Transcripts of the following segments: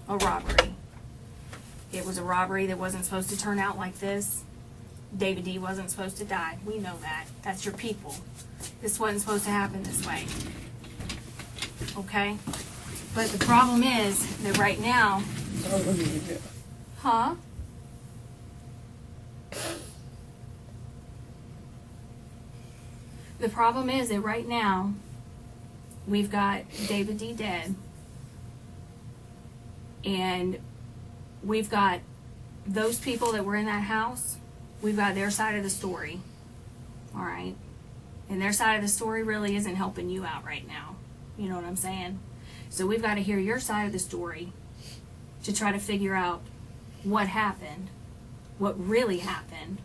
a robbery. It was a robbery that wasn't supposed to turn out like this. David D. wasn't supposed to die. We know that. That's your people. This wasn't supposed to happen this way. Okay? But the problem is that right now... Huh? The problem is that right now, we've got David D. dead. And we've got those people that were in that house, we've got their side of the story. All right? And their side of the story really isn't helping you out right now. You know what I'm saying? So we've got to hear your side of the story to try to figure out what happened, what really happened.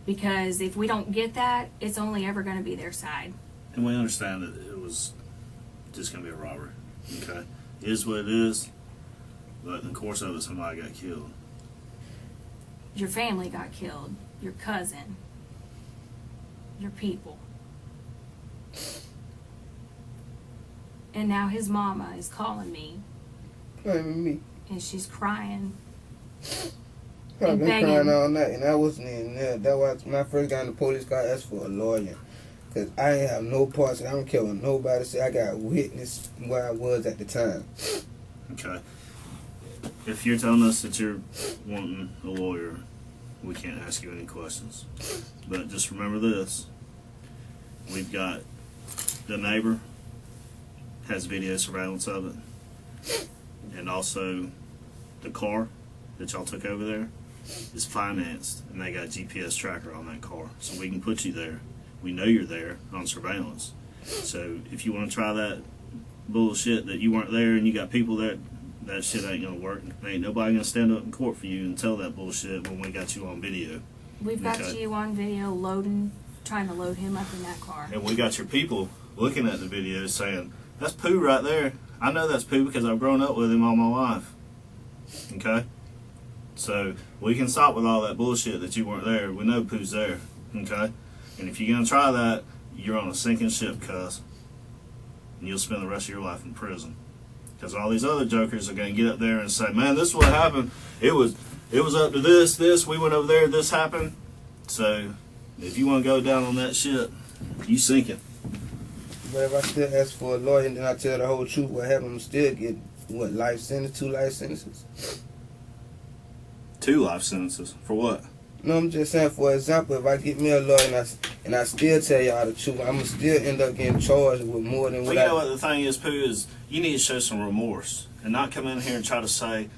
Because if we don't get that, it's only ever going to be their side. And we understand that it was just going to be a robbery. Okay? It is what it is. But in the course of it, somebody got killed. Your family got killed. Your cousin. Your people. And now his mama is calling me. Blaming me. And she's crying. I've been crying all night, and I wasn't even there. That was when I first got in the police car. I asked for a lawyer, cause I ain't have no parts. I don't care what nobody say. I got witness where I was at the time. Okay. If you're telling us that you're wanting a lawyer, we can't ask you any questions. But just remember this: we've got the neighbor has video surveillance of it, and also the car that y'all took over there is financed, and they got a GPS tracker on that car, so we can put you there. We know you're there on surveillance. So if you want to try that bullshit that you weren't there and you got people there, that shit ain't gonna work. Ain't nobody gonna stand up in court for you and tell that bullshit when we got you on video. We've got you on video trying to load him up in that car. And we got your people looking at the video saying, that's Pooh right there. I know that's Pooh because I've grown up with him all my life. Okay? So we can stop with all that bullshit that you weren't there. We know Pooh's there. Okay? And if you're going to try that, you're on a sinking ship, cuz. And you'll spend the rest of your life in prison. Because all these other jokers are going to get up there and say, man, this is what happened. It was up to this, we went over there, this happened. So if you want to go down on that shit, you sinking. But if I still ask for a lawyer and then I tell the whole truth, what happened, I'm still get what, life sentence, 2 life sentences? 2 life sentences for what? No, I'm just saying, for example, if I get me a lawyer and I still tell y'all the truth, I'm going to still end up getting charged with more than what you know what the thing is, Pooh, is you need to show some remorse and not come in here and try to say,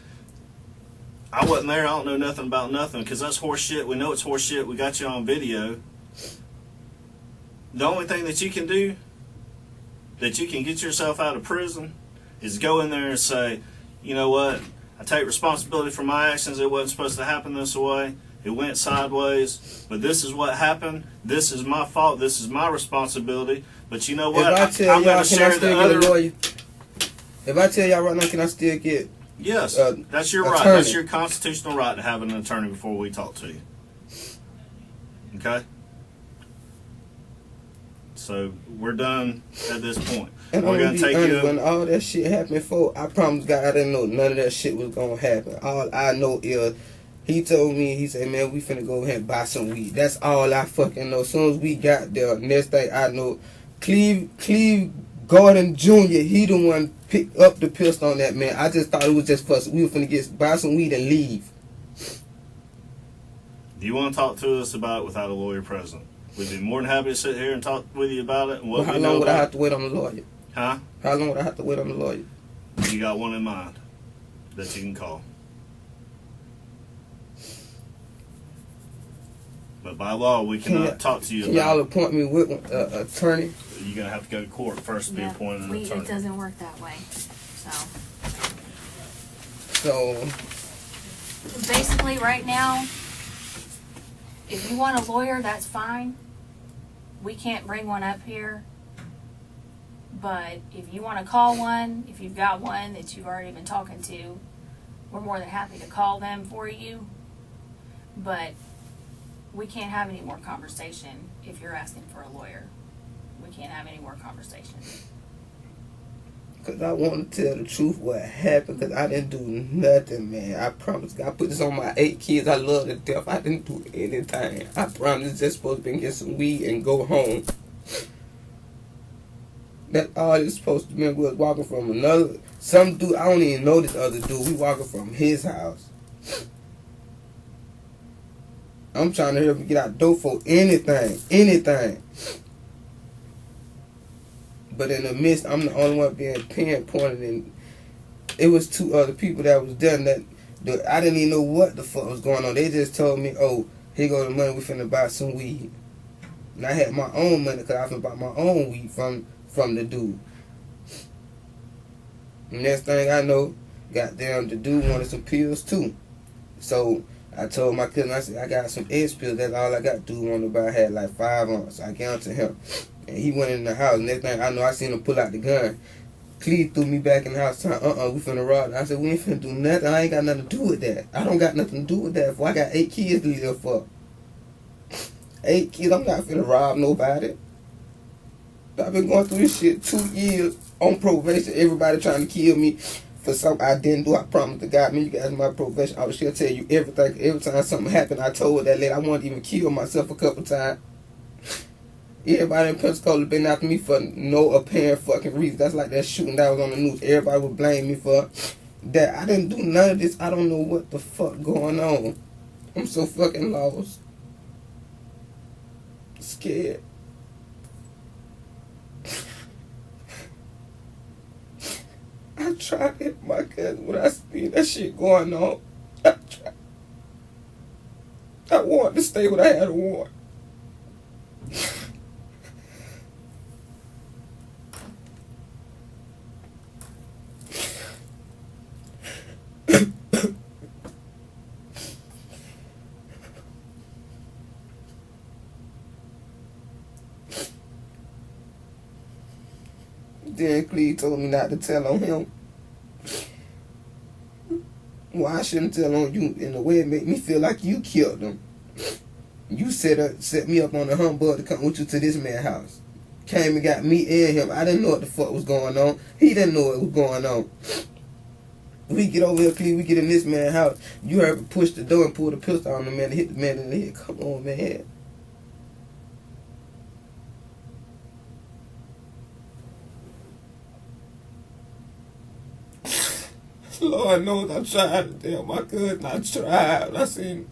I wasn't there, I don't know nothing about nothing, because that's horse shit. We know it's horse shit. We got you on video. The only thing that you can do, that you can get yourself out of prison, is go in there and say, you know what, I take responsibility for my actions. It wasn't supposed to happen this way. It went sideways, but this is what happened. This is my fault. This is my responsibility. But you know what? If I tell y'all, can I still get a lawyer? If I tell y'all right now, can I still get? Yes, that's your right. That's your constitutional right to have an attorney before we talk to you. Okay? So we're done at this point. And we're going to take you. When all that shit happened before, I promise God I didn't know none of that shit was going to happen. All I know is he told me, he said, man, we finna go ahead and buy some weed. That's all I fucking know. As soon as we got there, next thing I know, Cleve Gordon Jr., he the one picked up the pistol on that man. I just thought it was just for us. We were finna buy some weed and leave. Do you want to talk to us about it without a lawyer present? We'd be more than happy to sit here and talk with you about it. And what how long would I have to wait on the lawyer? Huh? How long would I have to wait on the lawyer? You got one in mind that you can call. But by law, we cannot talk to you about it. Can y'all appoint me with an attorney? You're going to have to go to court first to be appointed an attorney. It doesn't work that way. So basically right now, if you want a lawyer, that's fine. We can't bring one up here. But if you want to call one, if you've got one that you've already been talking to, we're more than happy to call them for you. But we can't have any more conversation if you're asking for a lawyer. We can't have any more conversation. Because I want to tell the truth what happened, because I didn't do nothing, man. I promise God. I put this on my 8 kids. I love to death. I didn't do anything. I promise just supposed to be get some weed and go home. That's all it's supposed to be. We was walking from some dude, I don't even know this other dude. We walking from his house. I'm trying to help him get out the door for anything. But in the midst, I'm the only one being pinpointed, and it was 2 other people that was there that I didn't even know what the fuck was going on. They just told me, oh, here go the money, we finna buy some weed. And I had my own money because I finna buy my own weed from the dude. And next thing I know, goddamn, the dude wanted some pills too. So I told my cousin, I said, I got some X pills, that's all I got. Dude wanted to buy, I had like 5 on, so I gave them to him. And he went in the house. Next thing I know, I seen him pull out the gun. Cleve threw me back in the house, telling, we finna rob. I said, we ain't finna do nothing. I ain't got nothing to do with that. I don't got nothing to do with that. I got 8 kids to live for. 8 kids, I'm not finna rob nobody. I've been going through this shit 2 years on probation. Everybody trying to kill me for something I didn't do. I promised to God, man, you guys my probation. I was sure tell you everything. Every time something happened, I told that lady I wanted to even kill myself a couple times. Everybody in Pensacola been after me for no apparent fucking reason. That's like that shooting that was on the news. Everybody would blame me for that. I didn't do none of this. I don't know what the fuck going on. I'm so fucking lost. Scared. I tried to hit my cousin when I seen that shit going on. I tried. I wanted to stay what I had to want. Then Cleve told me not to tell on him. Well, I shouldn't tell on you. In a way, it made me feel like you killed him. You set me up on a humbug to come with you to this man's house. Came and got me and him. I didn't know what the fuck was going on. He didn't know what was going on. We get over here, Cleve. We get in this man's house. You heard me push the door and pull the pistol on the man and hit the man in the head. Come on, man. Lord knows I tried to tell my cousin. I tried. I seen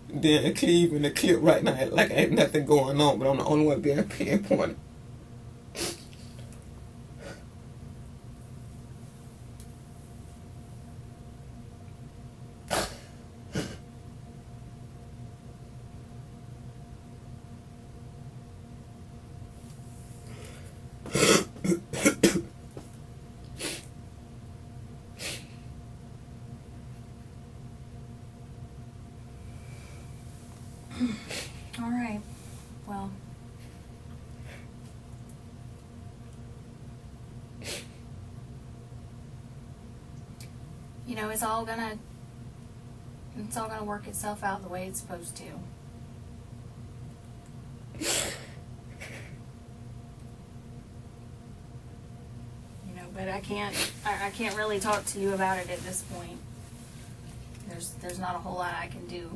then Cleve in the clip right now like ain't nothing going on, but I'm the only one being pinpointed. All right. Well, you know, it's all gonna work itself out the way it's supposed to. You know, but I can't really talk to you about it at this point. There's not a whole lot I can do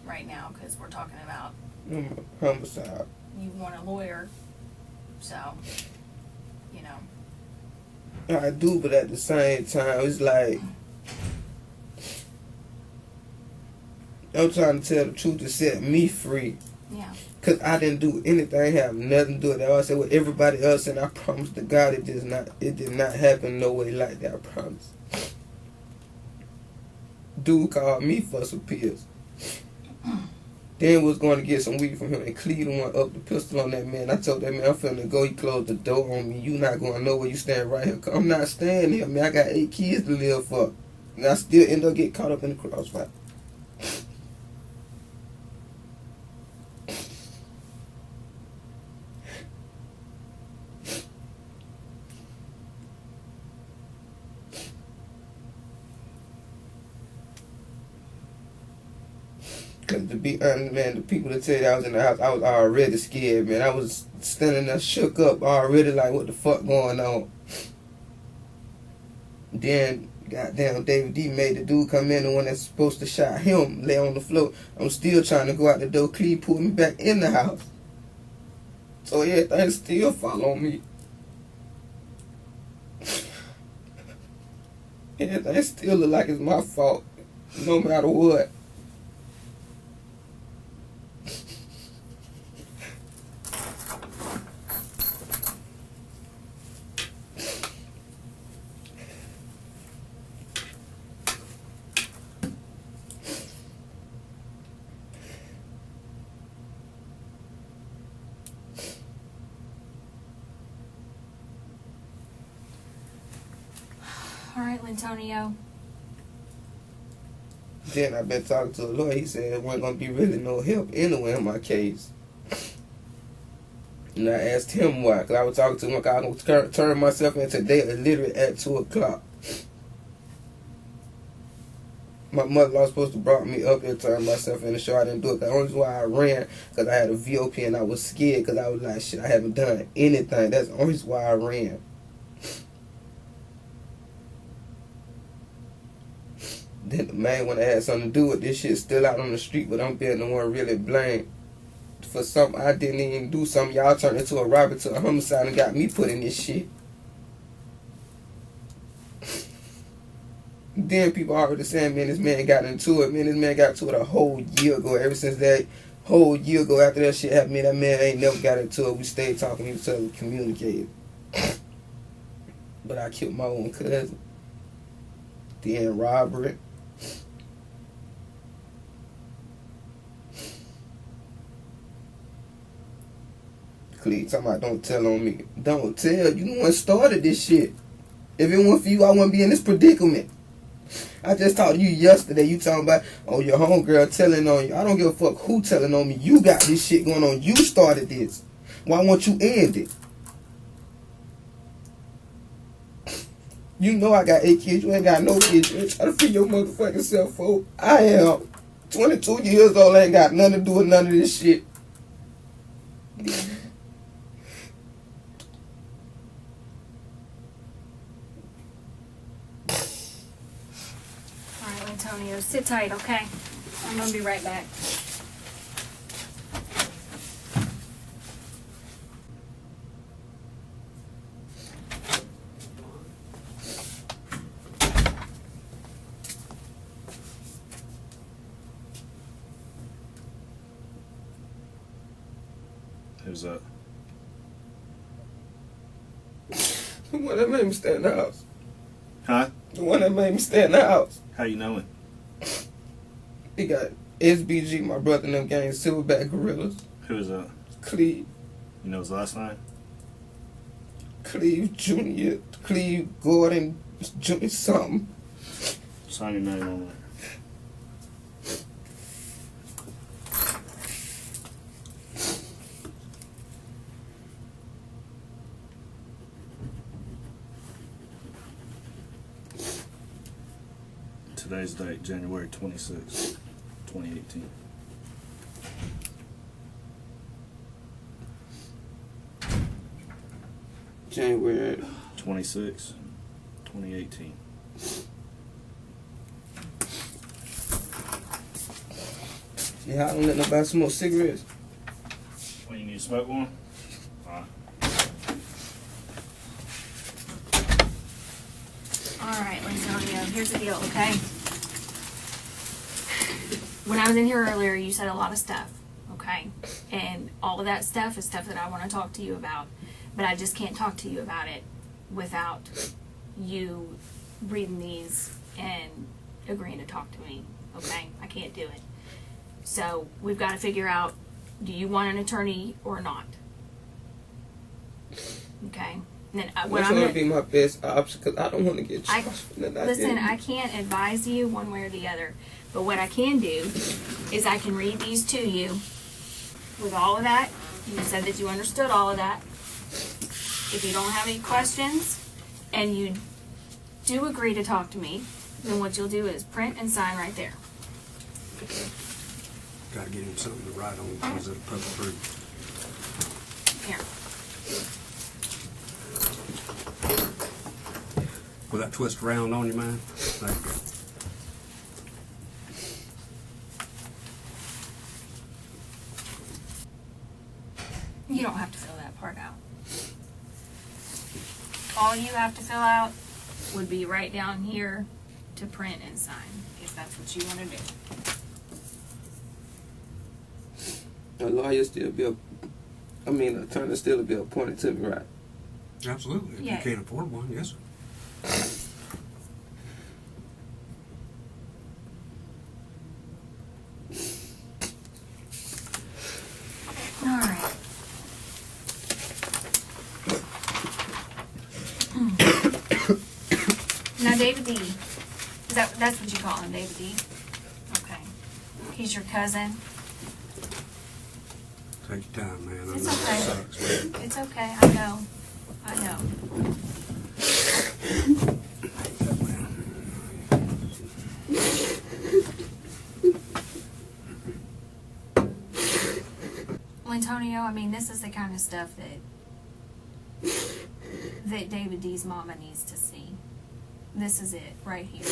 right now because we're talking about Homicide. you want a lawyer, so you know. I do, but at the same time, it's like I'm trying to tell the truth to set me free. Yeah. Cause I didn't do anything, have nothing to do with it. I said with everybody else, and I promise to God, it did not happen no way like that. I promise. Dude called me for some pills. Then was going to get some weed from him, and Cleveland went up the pistol on that man. I told that man, I'm finna go. He closed the door on me. You not going nowhere. You stand right here. I'm not staying here, man. I got 8 kids to live for. And I still end up getting caught up in the crossfire. Cause to be honest, man, the people that tell you I was in the house, I was already scared, man. I was standing there shook up already, like what the fuck going on. Then goddamn David D made the dude come in, the one that's supposed to shot him, lay on the floor. I'm still trying to go out the door. Cleve pulled me back in the house. So everything still follow me. Everything still look like it's my fault, no matter what. Alright, Lyntonio. Then I've been talking to a lawyer. He said there wasn't going to be really no help anyway in my case. And I asked him why. Because I was talking to him like I was going to turn myself in today literally at 2 o'clock. My mother-in-law was supposed to brought me up and turn myself in the show. I didn't do it. The only reason why I ran because I had a VOP and I was scared because I was like, shit, I haven't done anything. That's the only reason why I ran. Then the main one that had something to do with this shit still out on the street, but I'm being the one really blamed for something I didn't even do. Something y'all turned into a robbery to a homicide and got me put in this shit. Then people already saying, man, this man got into it. Man, this man got into it a whole year ago. Ever since that whole year ago after that shit happened, man, that man ain't never got into it. We stayed talking to each other, communicated. But I killed my own cousin. Then robbery. Cleve talking about don't tell on me. Don't tell. You the one started this shit. If it weren't for you, I wouldn't be in this predicament. I just talked to you yesterday. You talking about, oh, your homegirl telling on you. I don't give a fuck who telling on me. You got this shit going on. You started this. Why won't you end it? You know I got 8 kids. You ain't got no kids. You ain't trying to feed your motherfucking self, folks. I am 22 years old. I ain't got nothing to do with none of this shit. Alright, Lyntonio, sit tight, okay? I'm gonna be right back. Who's that? The one that made me stay in the house. Huh? The one that made me stay in the house. How you knowing? He got SBG, my brother, and them gangs, Silverback Gorillas. Who is that? Cleve. You know his last name? Cleve Jr. Cleve Gordon Jr. something. Sign your name on there. Today's date, January 26, 2018. January 26, 2018. Yeah, I don't let nobody smoke cigarettes. Well, you need to smoke one? Alright, Lyntonio, here's the deal, okay? When I was in here earlier, you said a lot of stuff, okay? And all of that stuff is stuff that I want to talk to you about. But I just can't talk to you about it without you reading these and agreeing to talk to me, okay? I can't do it. So we've got to figure out, do you want an attorney or not? Okay? And then What's going to be my best option? Because I don't want to get charged for nothing. Listen, I can't advise you one way or the other. But what I can do is I can read these to you with all of that. You said that you understood all of that. If you don't have any questions and you do agree to talk to me, then what you'll do is print and sign right there. Got to get him something to write on because it'll poke through. Here. Will that twist around on you, man? There you go. You don't have to fill that part out. All you have to fill out would be right down here to print and sign, if that's what you want to do. A lawyer still be an attorney still be appointed to me, right? Absolutely. If Yeah. you can't afford one, yes, sir. All right. Now, David D. That's what you call him, David D? Okay. He's your cousin. Take your time, man. I know It's it okay. sucks, man. It's okay. I know. I know. Lyntonio, I mean, this is the kind of stuff that David D's mama needs to see. This is it, right here.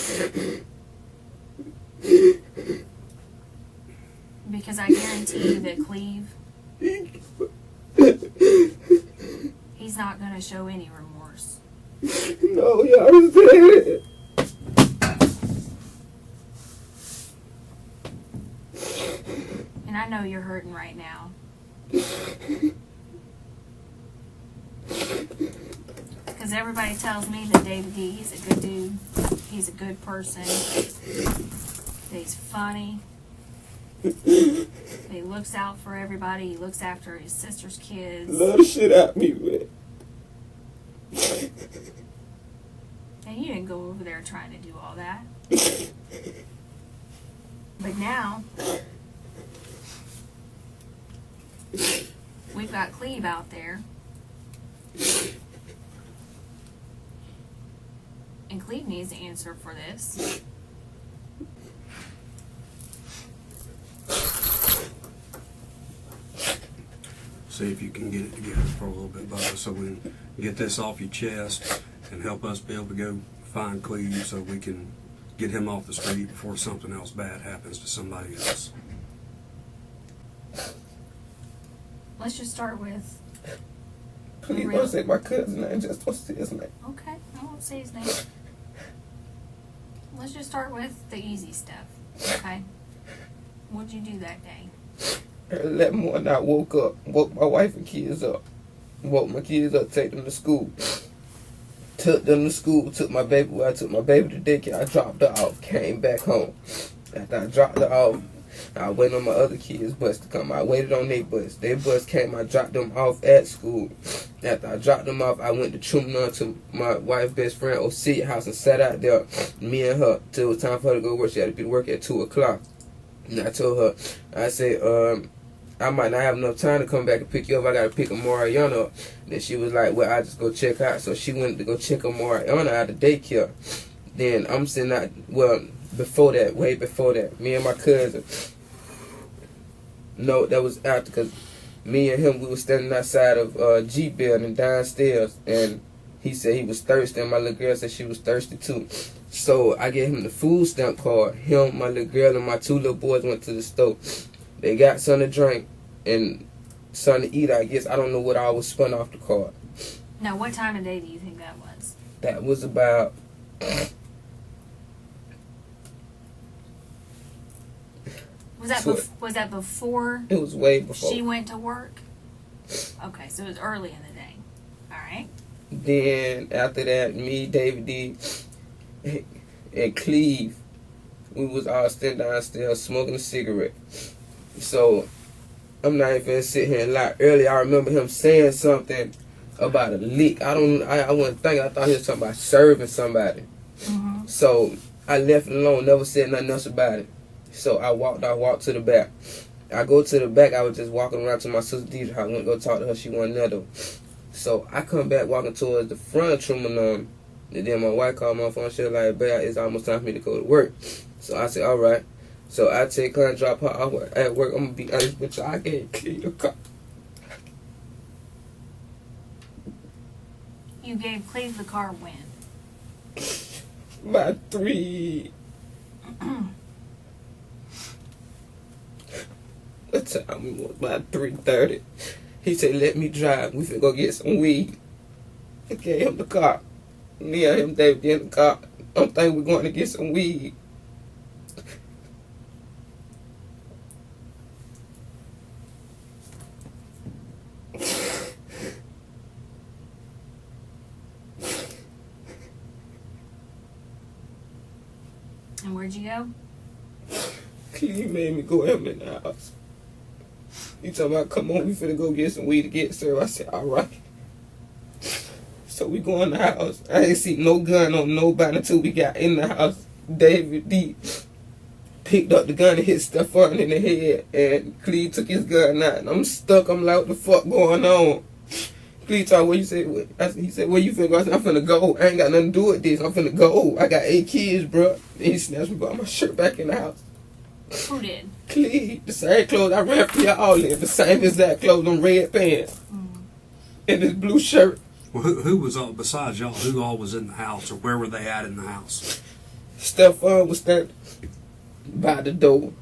Because I guarantee you that Cleve, he's not going to show any remorse. No, y'all said it. And I know you're hurting right now. Because everybody tells me that David D, he's a good dude. He's a good person. That he's funny. That he looks out for everybody. He looks after his sister's kids. Love the shit out me, man. And you didn't go over there trying to do all that. But now, we've got Cleve out there. And Cleve needs to answer for this. See if you can get it together for a little bit, Bubba, so we can get this off your chest and help us be able to go find Cleve so we can get him off the street before something else bad happens to somebody else. Let's just start with... Please don't say my cousin name, just don't say his name. Okay, I won't say his name. Let's just start with the easy stuff, okay? What'd you do that day? Early that morning, I woke my wife and kids up. Woke my kids up, take them to school. Took them to school, took my baby to daycare. I dropped her off, came back home. After I dropped her off, I waited on my other kids' bus to come. I waited on their bus. Their bus came, I dropped them off at school. After I dropped them off, I went to Truman to my wife's best friend Osea's house and sat out there, me and her, till it was time for her to go to work. She had to be to work at 2 o'clock. And I told her, I said, I might not have enough time to come back and pick you up. I got to pick Mariana up. Then she was like, well, I just go check out. So she went to go check Mariana out of daycare. Then I'm sitting out, well, before that, way before that, me and my cousin. No, that was after, because me and him, we were standing outside of G building downstairs, and he said he was thirsty, and my little girl said she was thirsty too. So I gave him the food stamp card. Him, my little girl, and my 2 little boys went to the store. They got something to drink and something to eat, I guess. I don't know what I was spun off the card. Now, what time of day do you think that was? That was about... Was that before It was way before. she went to work? Okay, so it was early in the day. All right. Then after that, me, David D, and Cleve, we was all standing downstairs smoking a cigarette. So I'm not even gonna sit here and lie. Earlier, I remember him saying something about a lick. I wasn't thinking. I thought he was talking about serving somebody. Mm-hmm. So I left it alone. Never said nothing else about it. So I walked to the back. I go to the back. I was just walking around to my sister Deidre's house. I went to go talk to her. She wasn't there though. So I come back walking towards the front of Truman. And then my wife called my phone. She was like, babe, it's almost time for me to go to work. So I said, all right. So I take her and drop her off at work. I'm gonna be honest with you, I can't clean the car. You gave Cleve the car when? By 3. What time it was? About 3:30. He said, let me drive. We finna go get some weed. I gave him the car. Me and him, David, in the car. I'm thinking we're going to get some weed. And where'd you go? He made me go him in the house. He told me, come on, we finna go get some weed to get served. I said, all right. So we go in the house. I ain't see no gun on nobody until we got in the house. David D picked up the gun and hit Stephon in the head, and Cleve took his gun out. And I'm stuck. I'm like, what the fuck going on? Cleve told me, what you say? He said, where you finna go? I said, I'm finna go. I ain't got nothing to do with this. I'm finna go. I got 8 kids, bro. And he snatched me by my shirt back in the house. Who did? Cleve, the same clothes I ran for y'all in, the same exact clothes, them red pants, and this blue shirt. Well, who was all, besides y'all, who all was in the house, or where were they at in the house? Stephon was standing by the door.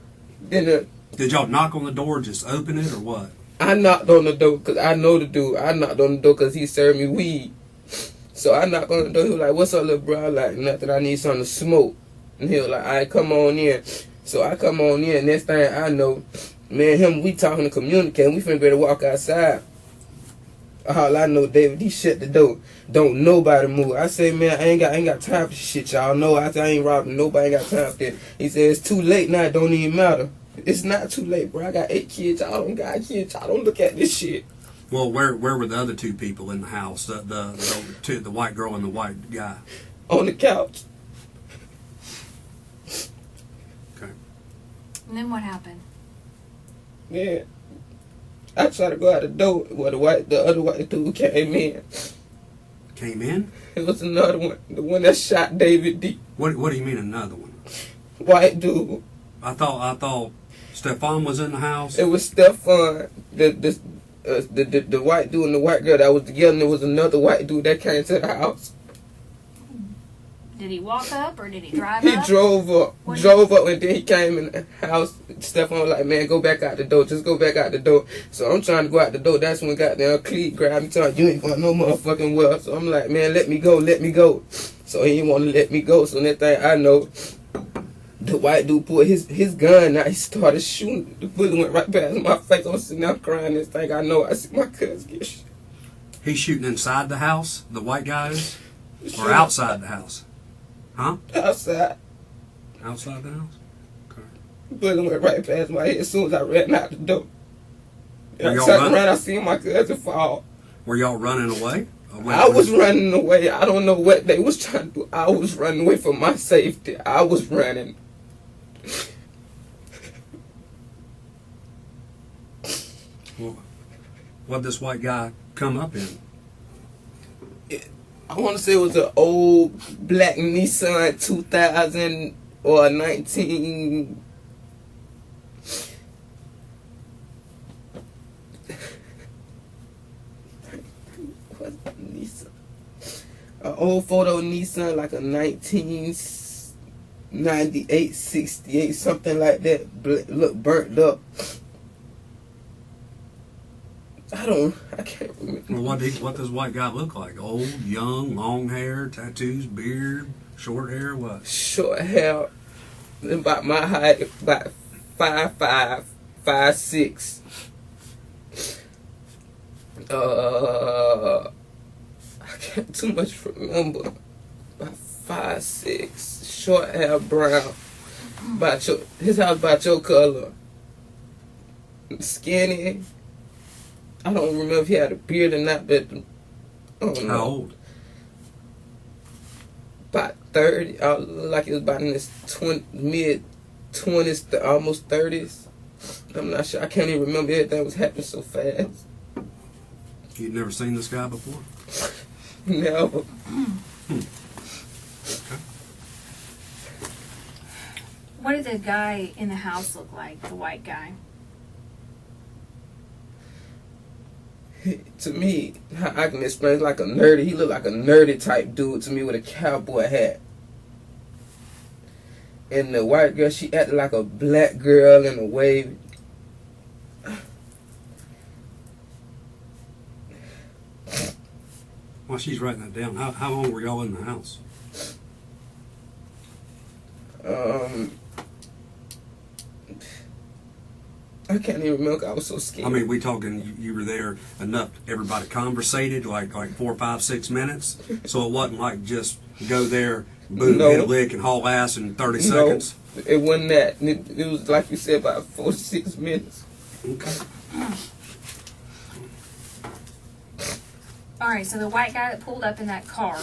Then Did y'all knock on the door, just open it, or what? I knocked on the door because I know the dude. I knocked on the door because he served me weed. So I knocked on the door. He was like, what's up, little bro? I was like, nothing. I need something to smoke. And he was like, all right, come on in. So I come on in. Next thing I know, me and him, we talking to communicate. We finna go to walk outside. All I know, David, he shut the door. Don't nobody move. I say, man, I ain't got time for shit, y'all know. I say, I ain't robbing nobody. Ain't got time for that. He said, it's too late now. It don't even matter. It's not too late, bro. I got 8 kids. Y'all don't got kids. Y'all don't look at this shit. Well, where were the other 2 people in the house? The white girl and the white guy. On the couch. Okay. And then what happened? Yeah. I tried to go out the door. Well, the other white dude came in. Came in? It was another one. The one that shot David D. What do you mean another one? White dude. I thought Stephon was in the house. It was Stephon, the white dude and the white girl that was together, and there was another white dude that came to the house. Did he walk up or did he drive He up? drove up, and then he came in the house. Stephon was like, man, go back out the door. Just go back out the door. So I'm trying to go out the door. That's when goddamn Cleve grabbed me, telling you ain't going no motherfucking well. So I'm like, man, let me go, let me go. So he didn't want to let me go. So that thing I know, the white dude pulled his gun out. He started shooting. The bullet went right past my face. I'm sitting there crying. This thing I know. I see my cousin get shot. He's shooting inside the house, the white guy is? Or outside the house? Huh? Outside. Outside the house? Okay. The bullet went right past my head as soon as I ran out the door. Were I y'all turned running? around, I seen my cousin fall. Were y'all running away? I was running away. I don't know what they was trying to do. I was running away for my safety. I was running. Well, what'd this white guy come up in? I want to say it was an old black Nissan 2000 or 19. What Nissan? An old photo Nissan, like a 1998, 68, something like that. Look burnt up. I can't remember. Well, what does white guy look like? Old, young, long hair, tattoos, beard, short hair, what? Short hair, about my height, about 5'5", 5'6". I can't too much remember. About 5'6", short hair, brown. His house about your color. Skinny. I don't remember if he had a beard or not, but I don't know. How old? About 30. Looked like he was about in his mid-20s, almost 30s. I'm not sure. I can't even remember. Everything was happening so fast. You'd never seen this guy before? Never. What did the guy in the house look like, the white guy? To me, how I can explain, it's like a nerdy. He looked like a nerdy type dude to me with a cowboy hat. And the white girl, she acted like a black girl in a way. While she's writing that down, how long were y'all in the house? I can't even remember. I was so scared. I mean, we talking, you were there enough, everybody conversated, like 4, 5, 6 minutes? So it wasn't like just go there, boom, No. hit a lick and haul ass in 30 seconds? It wasn't that. It was like you said, about 4 to 6 minutes. Okay. All right, so the white guy that pulled up in that car,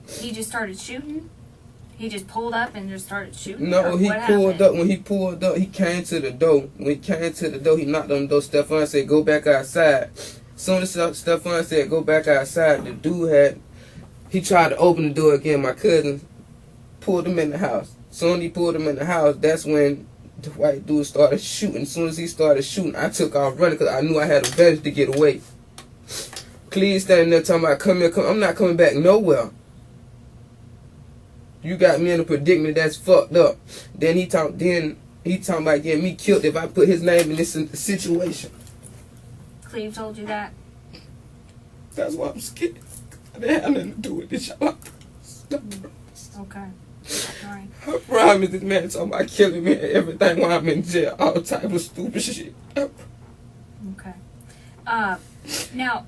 he just started shooting? He just pulled up and just started shooting? No, Or he what pulled happened? up. When he pulled up, he came to the door. When he came to the door, he knocked on the door. Stefan said, "Go back outside." Soon as Stefan said, "Go back outside," the dude he tried to open the door again. My cousin pulled him in the house. Soon as he pulled him in the house, that's when the white dude started shooting. As soon as he started shooting, I took off running because I knew I had advantage to get away. Cleve standing there talking about, "Come here, come." I'm not coming back nowhere. You got me in a predicament that's fucked up. Then he talking about getting me killed if I put his name in this situation. Cleve told you that? That's why I'm scared. I didn't have nothing to do with this. I Okay. All right. promise this man talking about killing me and everything while I'm in jail. All type of stupid shit. Okay. Now,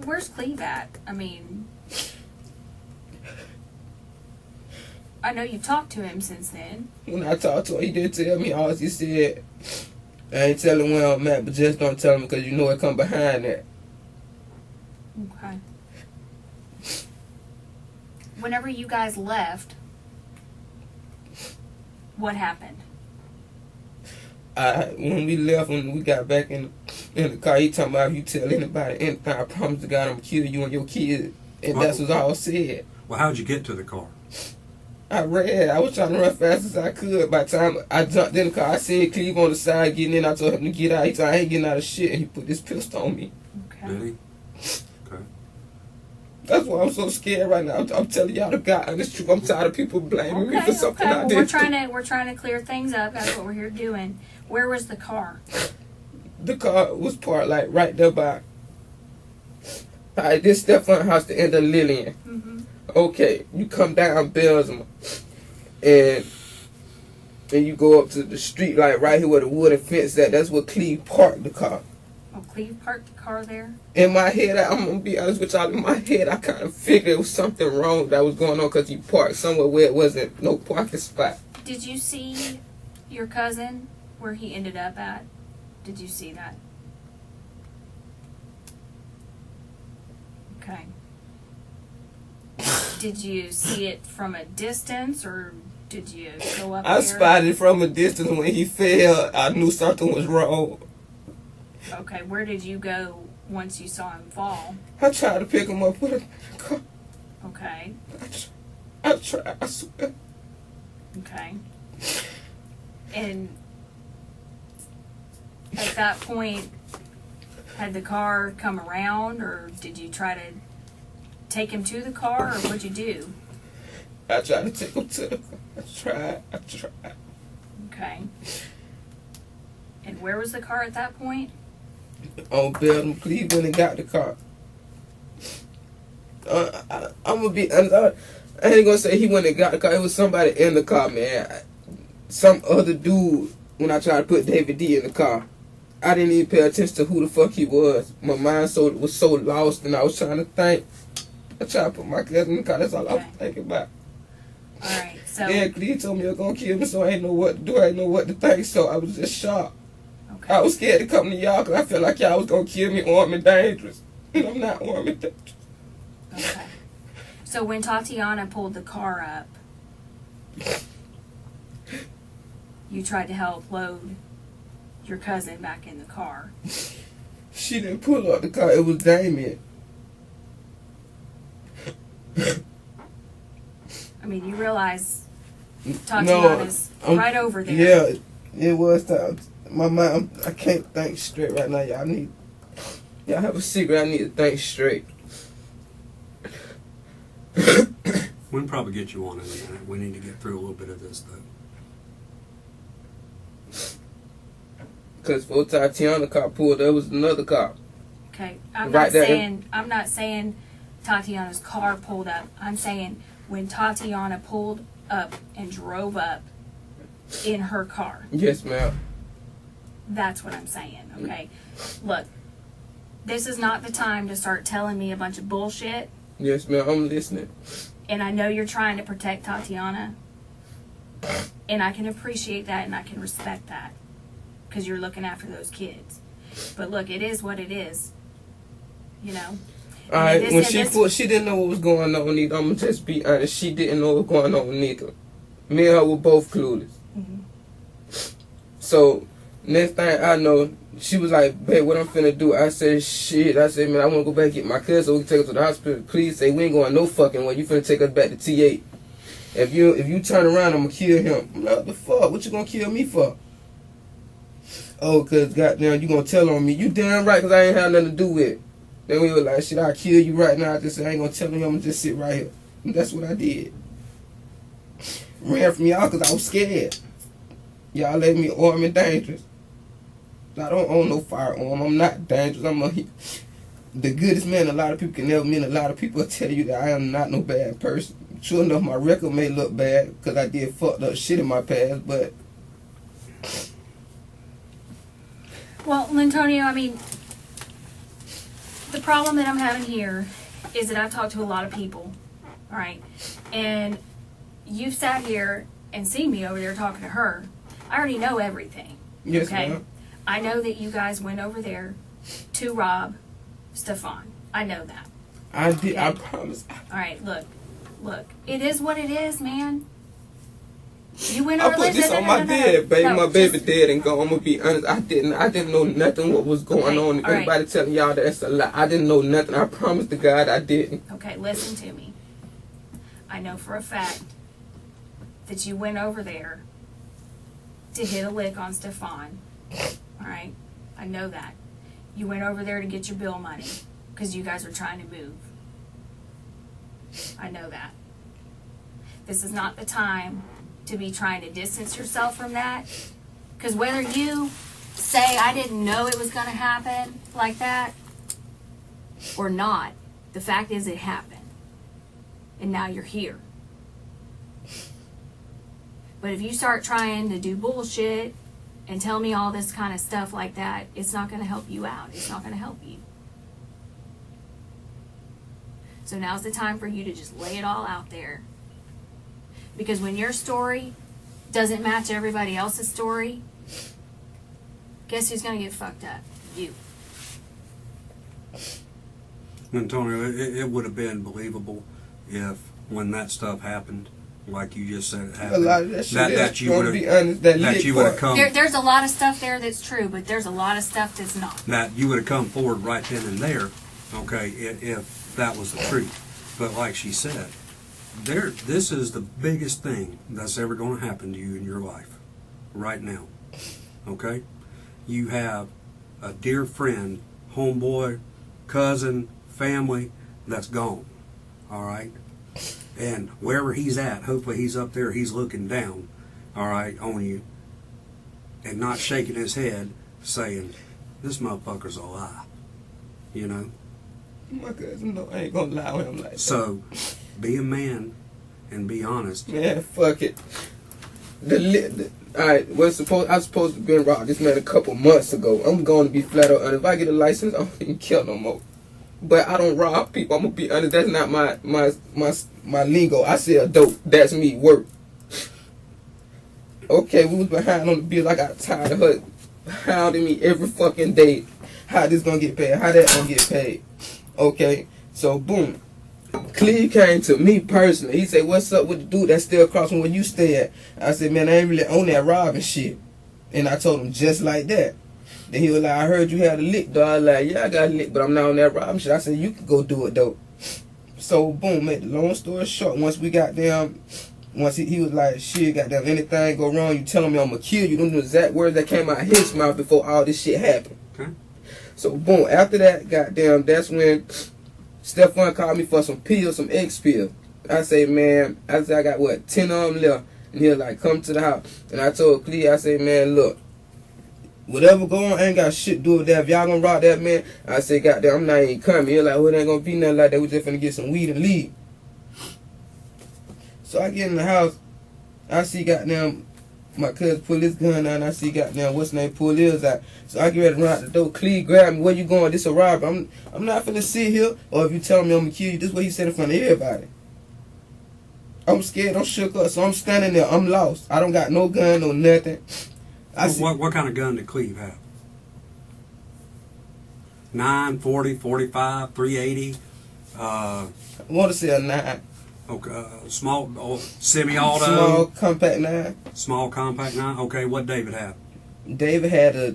where's Cleve at? I mean, I know you've talked to him since then. When I talked to him, he did tell me all he said. I ain't telling where I'm at, but just don't tell him because you know it come behind that. Okay. Whenever you guys left, what happened? When we left, when we got back in the car, he talking about, if you tell anybody anything, I promise to God I'm gonna kill you and your kids. And that's what all said. Well, how'd you get to the car? I ran. I was trying to run fast as I could. By the time I jumped in the car, I seen Cleve on the side getting in. I told him to get out. He said, "I ain't getting out of shit." And he put this pistol on me. Okay. Did he? Okay. That's why I'm so scared right now. I'm telling y'all the God honest truth. I'm tired of people blaming me for something I Well, did. we're trying to clear things up. That's what we're here doing. Where was the car? The car was parked like right there by this Stefan house, the end of Lillian. Mm-hmm. Okay, you come down Belsma and you go up to the street, like right here where the wooden fence at. That's where Cleve parked the car. Oh, Cleve parked the car there? In my head, I'm gonna be honest with y'all. In my head, I kind of figured there was something wrong that was going on because he parked somewhere where it wasn't no parking spot. Did you see your cousin where he ended up at? Did you see that? Okay. Did you see it from a distance or did you go up I there? spotted it from a distance. When he fell, I knew something was wrong. Okay, where did you go once you saw him fall? I tried to pick him up, put him in the car. Okay, I tried, I swear. okay. And at that point, had the car come around or did you try to take him to the car or what'd you do? I tried to take him to the car. I tried. Okay. And where was the car at that point? On Belgium, Cleveland, and got the car. I'm gonna be honest. I ain't gonna say he went and got the car. It was somebody in the car, man. Some other dude. When I tried to put David D in the car, I didn't even pay attention to who the fuck he was. My mind was so lost, and I was trying to think. I tried to put my cousin in the car. That's all I was thinking about. All right. So. Yeah, Cleve told me he was gonna kill me, so I ain't know what to do. I ain't know what to think. So I was just shocked. Okay. I was scared to come to y'all because I felt like y'all was gonna kill me armed and dangerous. And I'm not armed and dangerous. Okay. So when Tatiana pulled the car up, you tried to help load your cousin back in the car. She didn't pull up the car. It was Damien. I mean, you realize Tatiana's right over there. Yeah, it was time. My mind, I can't think straight right now. Y'all have a secret. I need to think straight. We can probably get you on in a minute. We need to get through a little bit of this, though. Because for Tatiana cop pulled, there was another cop. Okay, I'm Right not there. saying Tatiana's car pulled up. I'm saying when Tatiana pulled up and drove up in her car. Yes, ma'am. That's what I'm saying, okay? Look, this is not the time to start telling me a bunch of bullshit. Yes, ma'am. I'm listening. And I know you're trying to protect Tatiana. And I can appreciate that and I can respect that. Because you're looking after those kids. But look, it is what it is. You know? All right, when she didn't know what was going on either. I'm going to just be honest. She didn't know what was going on neither. Me and her were both clueless. Mm-hmm. So, next thing I know, she was like, babe, what I'm finna do? I said, shit. I said, man, I want to go back and get my cousin so we can take her to the hospital. Please say, we ain't going no fucking way. You finna take us back to T8. If you turn around, I'm going to kill him. I'm like, what the fuck? What you going to kill me for? Oh, because goddamn, you going to tell on me. You damn right, because I ain't had nothing to do with it. Then we were like, shit, I'll kill you right now. I just said, I ain't going to tell him. I'm going to just sit right here. And that's what I did. Ran from y'all because I was scared. Y'all let me armed and dangerous. I don't own no firearm. I'm not dangerous. I'm the goodest man a lot of people can never meet. A lot of people will tell you that I am not no bad person. Sure enough, my record may look bad because I did fucked up shit in my past, but... Well, Lyntonio, I mean, the problem that I'm having here is that I've talked to a lot of people, all right? And you've sat here and seen me over there talking to her. I already know everything. Yes, okay? ma'am. I know that you guys went over there to rob Stefan. I know that. I did. Okay? I promise. All right, look. It is what it is, man. You went I over put this on my bed, baby. No, my baby just, dead and gone. I'm gonna be honest. I didn't know nothing what was going on. all right. Everybody telling y'all that's a lie. I didn't know nothing. I promise to God I didn't. Okay, listen to me. I know for a fact that you went over there to hit a lick on Stefan. All right? I know that. You went over there to get your bill money because you guys were trying to move. I know that. This is not the time to be trying to distance yourself from that. Because whether you say, I didn't know it was going to happen like that, or not, the fact is it happened. And now you're here. But if you start trying to do bullshit and tell me all this kind of stuff like that, it's not going to help you out. It's not going to help you. So now's the time for you to just lay it all out there. Because when your story doesn't match everybody else's story, guess who's going to get fucked up? You. Antonio, it would have been believable if when that stuff happened, like you just said it happened, A lot of that shit that you would have come. There's a lot of stuff there that's true, but there's a lot of stuff that's not. That you would have come forward right then and there, okay, if that was the truth. But like she said, this is the biggest thing that's ever going to happen to you in your life, right now, okay? You have a dear friend, homeboy, cousin, family that's gone, all right? And wherever he's at, hopefully he's up there, he's looking down, all right, on you, and not shaking his head saying, this motherfucker's a lie, you know? My cousin, no, I ain't gonna lie with him like that. So, be a man and be honest. Man, fuck it. Alright, I was supposed to be robbed this man a couple months ago. I'm going to be flat out honest. If I get a license, I don't even kill no more. But I don't rob people. I'm gonna be honest. That's not my lingo. I sell dope. That's me. Work. Okay, we was behind on the bill. I got tired of her hounding me every fucking day. How this gonna get paid? How that gonna get paid? Okay, so boom. Cleve came to me personally. He said, what's up with the dude that's still across from where you stay at? I said, man, I ain't really on that robbing shit. And I told him just like that. Then he was like, I heard you had a lick, though. I was like, yeah, I got a lick, but I'm not on that robbing shit. I said, you can go do it, though. So boom, make the long story short, once we got them, once he was like, shit, goddamn, anything go wrong, you telling me I'm gonna kill you. Them the exact words that came out of his mouth before all this shit happened. Okay. So boom, after that, goddamn, that's when Stefan called me for some pills, some X pills. I say, man, I said I got what, 10 of them left. And he was like, come to the house. And I told Clea, I say, man, look, whatever go on, I ain't got shit to do with that. If y'all gonna rock that, man, I say, goddamn, I'm not even coming. He was like, well, it ain't gonna be nothing like that. We just finna get some weed and leave. So I get in the house, I see goddamn my cousin pull his gun out, and I see goddamn what's name pull his out. So I get ready to run out the door. Clee grab me, where you going? This a robbery. I'm not finna sit here, or if you tell me I'm gonna kill you, this is what he said in front of everybody. I'm scared, I'm shook up, so I'm standing there, I'm lost. I don't got no gun, no nothing. What kind of gun did Cleve have? 9, 40, 45, 380? I want to say a 9. Okay, small, semi-auto? Small compact 9. Small compact 9? Okay, what David have? David had a,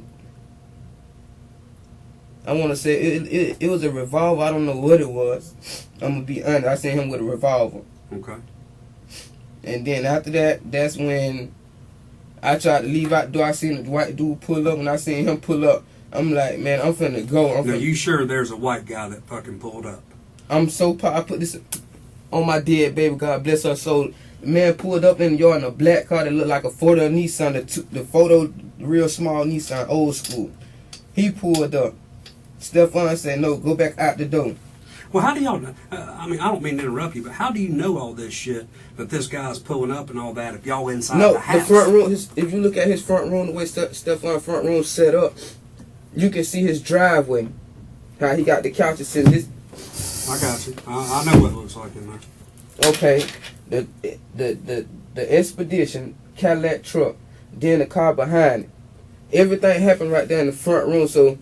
I want to say, it was a revolver. I don't know what it was. I'm going to be honest. I seen him with a revolver. Okay. And then after that, that's when I tried to leave out the door. I seen the white dude pull up. When I seen him pull up, I'm like, man, I'm finna go. Now, you sure there's a white guy that fucking pulled up? I'm so proud. I put this on my dead baby. God bless her soul. The man pulled up in the yard in a black car that looked like a photo Nissan. The photo, real small Nissan, old school. He pulled up. Stefan said, no, go back out the door. Well, how do y'all know? I mean, I don't mean to interrupt you, but how do you know all this shit that this guy's pulling up and all that if y'all inside the house? The front room, if you look at his front room, the way Stefan's front room set up, you can see his driveway. How he got the couches sitting this. I got you. I know what it looks like in there. Okay, the Expedition Cadillac truck, then the car behind it. Everything happened right there in the front room, so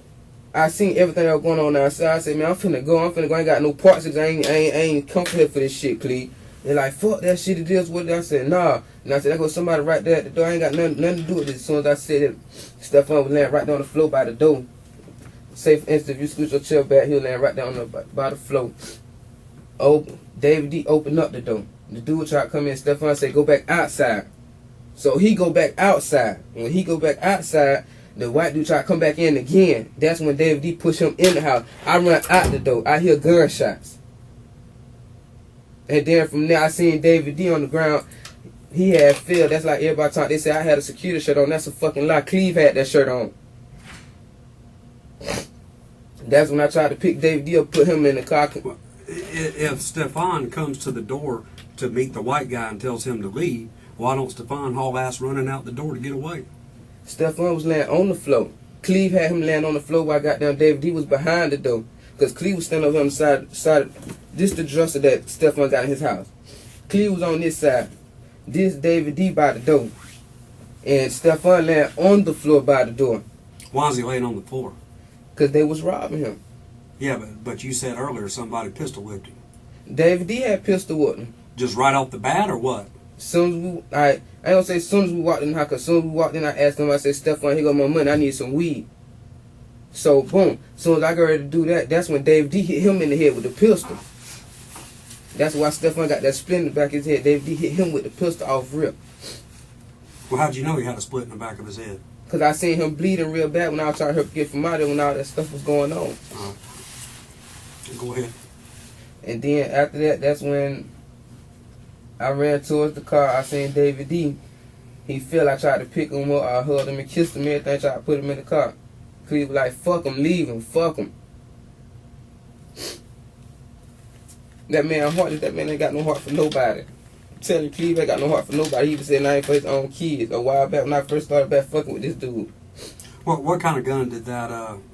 I seen everything that was going on outside. I said, man, I'm finna go. I ain't got no parts because I ain't come here for this shit, Cleve. They're like, fuck that shit, it is what it is. I said, nah. And I said, there goes somebody right there at the door. I ain't got nothing to do with this. As soon as I said it, Stefan was laying right down on the floor by the door. Say, for instance, if you scoot your chair back, he'll land right down by the floor. Oh, David D opened up the door. The dude tried to come in. Stefan said, go back outside. So he go back outside. When he go back outside, the white dude tried to come back in again. That's when David D pushed him in the house. I run out the door. I hear gunshots. And then from there, I seen David D on the ground. He had filled. That's like everybody talking. They said I had a security shirt on. That's a fucking lie. Cleve had that shirt on. That's when I tried to pick David D up, put him in the car. Well, if Stefan comes to the door to meet the white guy and tells him to leave, why don't Stefan haul ass running out the door to get away? Stefan was laying on the floor. Cleve had him laying on the floor while goddamn David D was behind the door. Because Cleve was standing over on the side. This the dresser that Stefan got in his house. Cleve was on this side. This David D by the door. And Stefan laying on the floor by the door. Why is he laying on the floor? Because they was robbing him. Yeah, but you said earlier somebody pistol whipped him. David D had pistol with him. Just right off the bat or what? Soon as I ain't gonna say soon as we walked in the house, cause soon as we walked in, I asked him, I said, Stefan, here go my money, I need some weed. So boom, soon as I got ready to do that, that's when David D hit him in the head with the pistol. That's why Stefan got that split in the back of his head. David D hit him with the pistol off rip. Well, how'd you know he had a split in the back of his head? Cause I seen him bleeding real bad when I was trying to help get from out there when all that stuff was going on. Go ahead. And then after that, that's when I ran towards the car. I seen David D. He fell. I tried to pick him up. I hugged him and kissed him. Everything. Tried to put him in the car. He was like, "Fuck him, leave him, fuck him." That man heartless. That man ain't got no heart for nobody. I'm telling you, Cleve ain't got no heart for nobody. He even said I ain't for his own kids. A while back when I first started back fucking with this dude. What kind of gun did that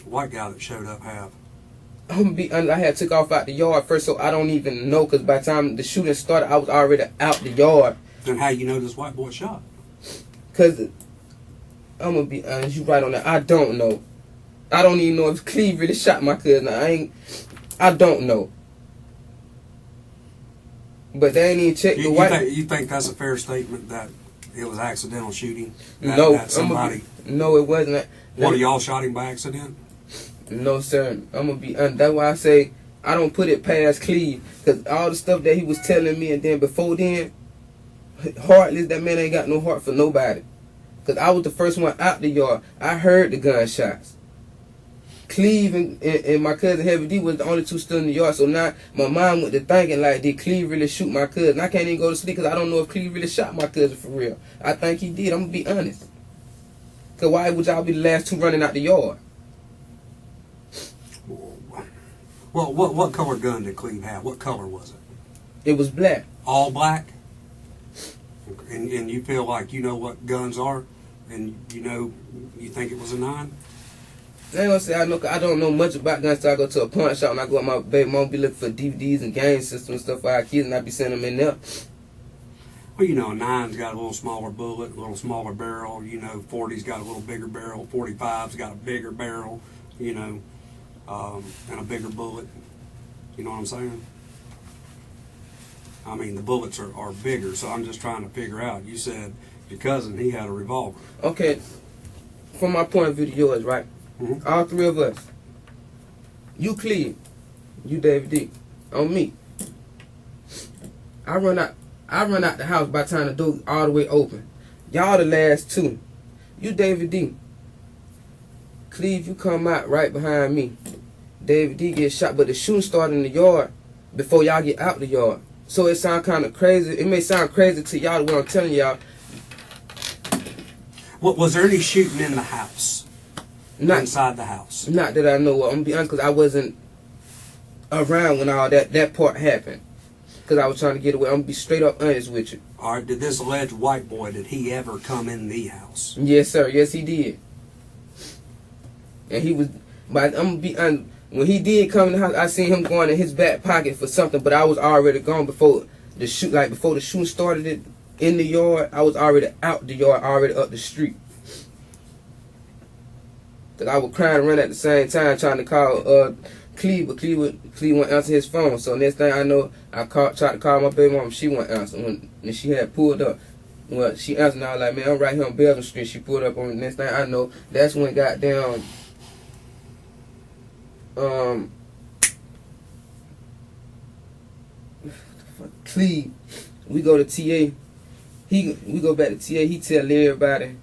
white guy that showed up have? I'm gonna be honest, I had took off out the yard first, so I don't even know. Cause by the time the shooting started, I was already out the yard. Then how you know this white boy shot? Cause I'm gonna be honest, you right on that. I don't know. I don't even know if Cleve really shot my cousin. I don't know. But they ain't even checked the white. You think that's a fair statement that it was accidental shooting? No, that somebody. No, it wasn't. One of y'all shot him by accident? No, sir. I'm gonna be honest. That's why I say I don't put it past Cleve, because all the stuff that he was telling me, and then before then, heartless, that man ain't got no heart for nobody. Because I was the first one out the yard. I heard the gunshots. Cleve and my cousin Heavy D was the only two still in the yard. So now my mom went to thinking, like, did Cleve really shoot my cousin? I can't even go to sleep because I don't know if Cleve really shot my cousin for real. I think he did. I'm going to be honest. Because why would y'all be the last two running out the yard? Well, what color gun did Cleve have? What color was it? It was black. All black? And you feel like you know what guns are? And you think it was a 9? I ain't gonna say I know, 'cause I don't know much about guns till I go to a pawn shop and I go with my baby mom, be looking for DVDs and game systems and stuff for our kids, and I be sending them in there. Well, a 9's got a little smaller bullet, a little smaller barrel. 40's got a little bigger barrel. 45's got a bigger barrel, and a bigger bullet. You know what I'm saying? I mean, the bullets are bigger, so I'm just trying to figure out. You said your cousin, he had a revolver. Okay, from my point of view to yours, right? Mm-hmm. All three of us. You Cleve, you David D, on me. I run out the house by the time the door all the way open. Y'all the last two. You David D. Cleve, you come out right behind me. David D gets shot, but the shooting started in the yard before y'all get out the yard. So it sound kind of crazy. It may sound crazy to y'all what I'm telling y'all. What was there any shooting in the house? Inside the house? Not that I know of. I'm gonna be honest, because I wasn't around when all that part happened. Because I was trying to get away. I'm gonna be straight up honest with you. All right. Did this alleged white boy, did he ever come in the house? Yes, sir. Yes, he did. And he was. But I'm gonna be honest. When he did come in the house, I seen him going in his back pocket for something. But I was already gone before the shoot. Like before the shooting started in the yard, I was already out the yard, already up the street. Cause I was crying and running at the same time, trying to call Cleve, but Cleve wouldn't answer his phone. So next thing I know, I tried to call my baby mom. She wouldn't answer. When she had pulled up, well, she answered. And I was like, man, I'm right here on Belgium Street. She pulled up on me. Next thing I know, that's when goddamn Cleve. We go to TA. We go back to TA. He tell everybody,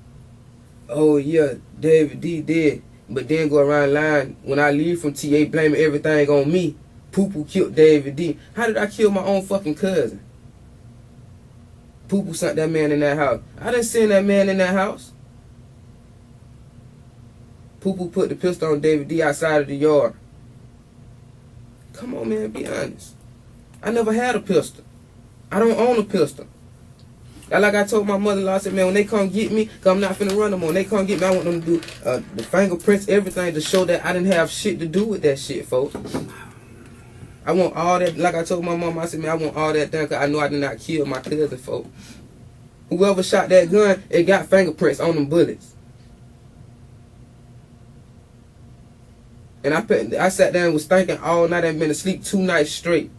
oh yeah, David D dead. But then go around line, when I leave from TA, blaming everything on me. Poo-Poo killed David D. How did I kill my own fucking cousin? Poo-Poo sent that man in that house. I didn't send that man in that house. Poo-Poo put the pistol on David D outside of the yard. Come on, man, be honest. I never had a pistol. I don't own a pistol. Like I told my mother-in-law, I said, man, when they come get me, because I'm not finna run them on. When they come get me, I want them to do the fingerprints, everything, to show that I didn't have shit to do with that shit, folks. I want all that. Like I told my mom, I said, man, I want all that done, because I know I did not kill my cousin, folks. Whoever shot that gun, it got fingerprints on them bullets. And I sat down and was thinking all night. I've been asleep 2 nights straight.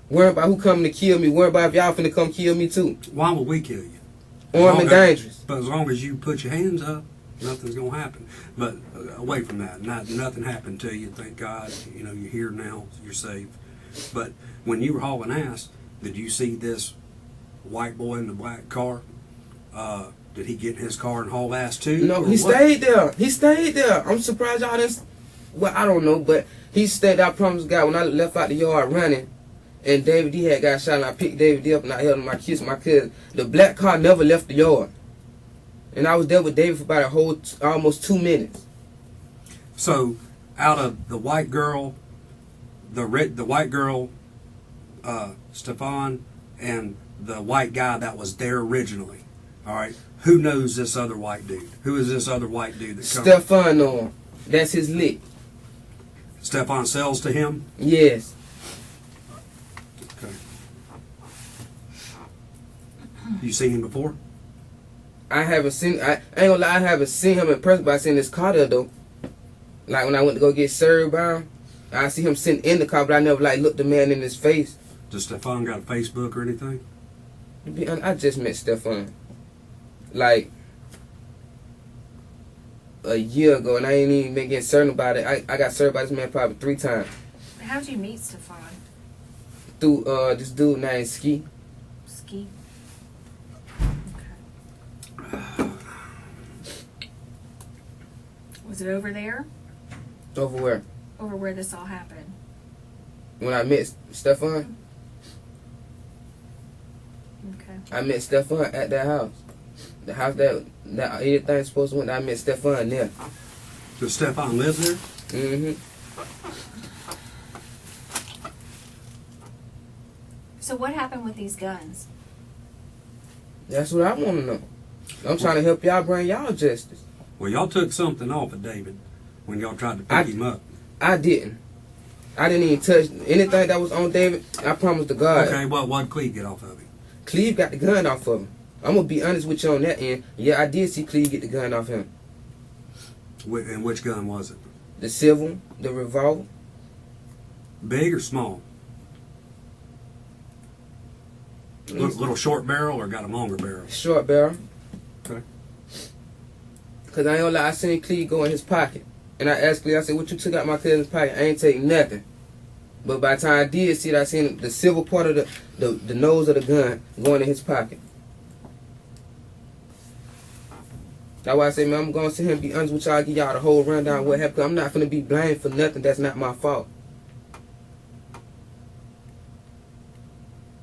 Worrying about who coming to kill me. Worrying about if y'all finna come kill me too. Why would we kill you? Armed and dangerous. But as long as you put your hands up, nothing's gonna happen. But away from that, nothing happened to you. Thank God. You're here now. You're safe. But when you were hauling ass, did you see this white boy in the black car? Did he get in his car and haul ass too? No, he stayed there. He stayed there. I'm surprised y'all didn't. Well, I don't know, but he stayed. I promised God when I left out the yard running. And David D had got shot, and I picked David D up, and I held him, I kissed my cousin. The black car never left the yard. And I was there with David for about a whole, almost 2 minutes. So, out of the white girl, the white girl, Stefan, and the white guy that was there originally, all right, who knows this other white dude? Who is this other white dude that comes? Stefan know him. That's his lick. Stefan sells to him? Yes. You seen him before? I haven't seen. I ain't gonna lie. I haven't seen him in person, but I seen this car there though. Like when I went to go get served by him, I see him sitting in the car, but I never like looked the man in his face. Does Stefan got a Facebook or anything? To be honest, I just met Stefan like a year ago, and I ain't even been getting served about it. I got served by this man probably 3 times. How'd you meet Stefan? Through this dude named Ski. Ski. Okay. Was it over there? Over where? Over where this all happened? When I met Stefan, Okay. I met Stefan at that house. The house that everything's supposed to went. I met Stefan there. Does Stefan live there? Mm-hmm. So what happened with these guns? That's what I want to know. I'm trying to help y'all bring y'all justice. Well, y'all took something off of David when y'all tried to pick him up. I didn't. I didn't even touch anything that was on David. I promised to God. Okay, well, what'd Cleve get off of him? Cleve got the gun off of him. I'm going to be honest with you on that end. Yeah, I did see Cleve get the gun off him. And which gun was it? The civil, the revolver. Big or small? Little short barrel or got a longer barrel? Short barrel. Okay. Because I ain't gonna lie, I seen Cleve go in his pocket. And I asked Cleve, I said, what you took out my cousin's pocket? I ain't take nothing. But by the time I did see it, I seen the civil part of the nose of the gun going in his pocket. That's why I say, man, I'm going to sit here and be honest with y'all, give y'all the whole rundown of what happened. 'Cause I'm not finna be blamed for nothing that's not my fault.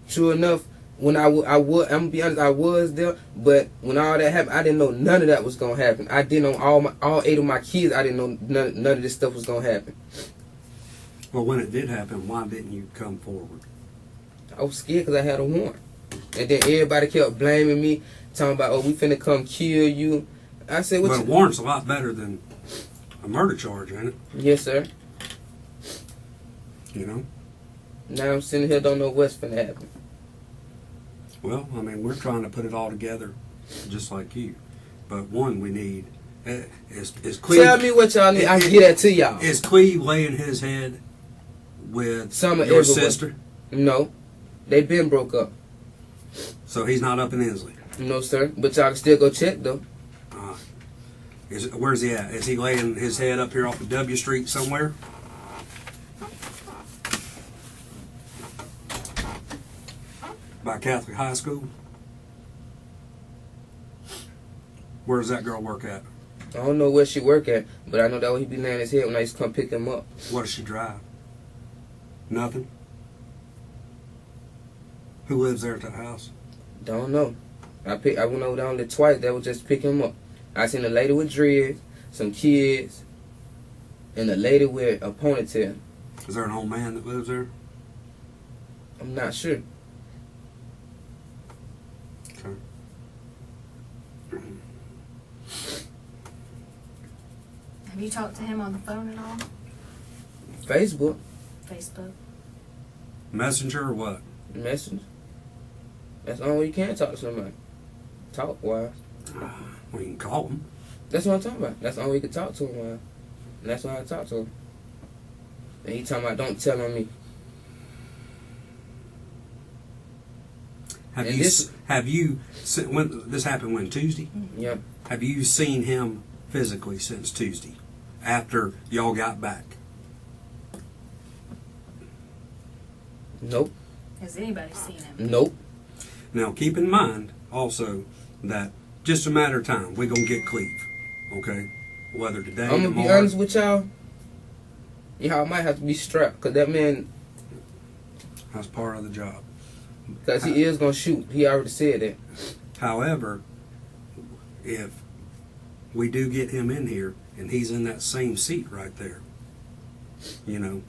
True enough, when I'm gonna be honest, I was there, but when all that happened, I didn't know none of that was gonna happen. I didn't know all 8 of my kids, I didn't know none of this stuff was gonna happen. Well, when it did happen, why didn't you come forward? I was scared because I had a warrant. And then everybody kept blaming me, talking about, oh, we finna come kill you. I said, what But a you... warrant's a lot better than a murder charge, ain't it? Yes, sir. You know? Now I'm sitting here, don't know what's finna happen. Well, I mean, we're trying to put it all together just like you. But one, we need... Is Cleve... Tell me what y'all need, I can get that to y'all. Is Cleve laying his head with Some of your everywhere. sister? No. They been broke up. So he's not up in Inslee? No, sir. But y'all can still go check, though. Where's he at? Is he laying his head up here off of W Street somewhere? By Catholic High School? Where does that girl work at? I don't know where she work at, but I know that he be laying his head when I used to come pick him up. What does she drive? Nothing? Who lives there at that house? Don't know. I went over down there twice. That was just pick him up. I seen a lady with dreads, some kids, and a lady with a ponytail. Is there an old man that lives there? I'm not sure. Okay. Have you talked to him on the phone at all? Facebook, Facebook? Messenger or what? message. That's the only way you can talk to somebody. Talk wise. Well, you can call him. That's what I'm talking about. That's the only way you can talk to him wise. And that's why I talk to him. And he talking about don't tell on me. Have you when this happened when Tuesday? Yeah. Have you seen him physically since Tuesday after y'all got back? Nope. Has anybody seen him? Nope. Now keep in mind also that just a matter of time we're gonna get Cleve, okay? Whether today, I'm gonna be tomorrow. honest with y'all. Y'all might have to be strapped because that man, That's part of the job. because he is gonna shoot. He already said that. However, if we do get him in here and he's in that same seat right there, you know,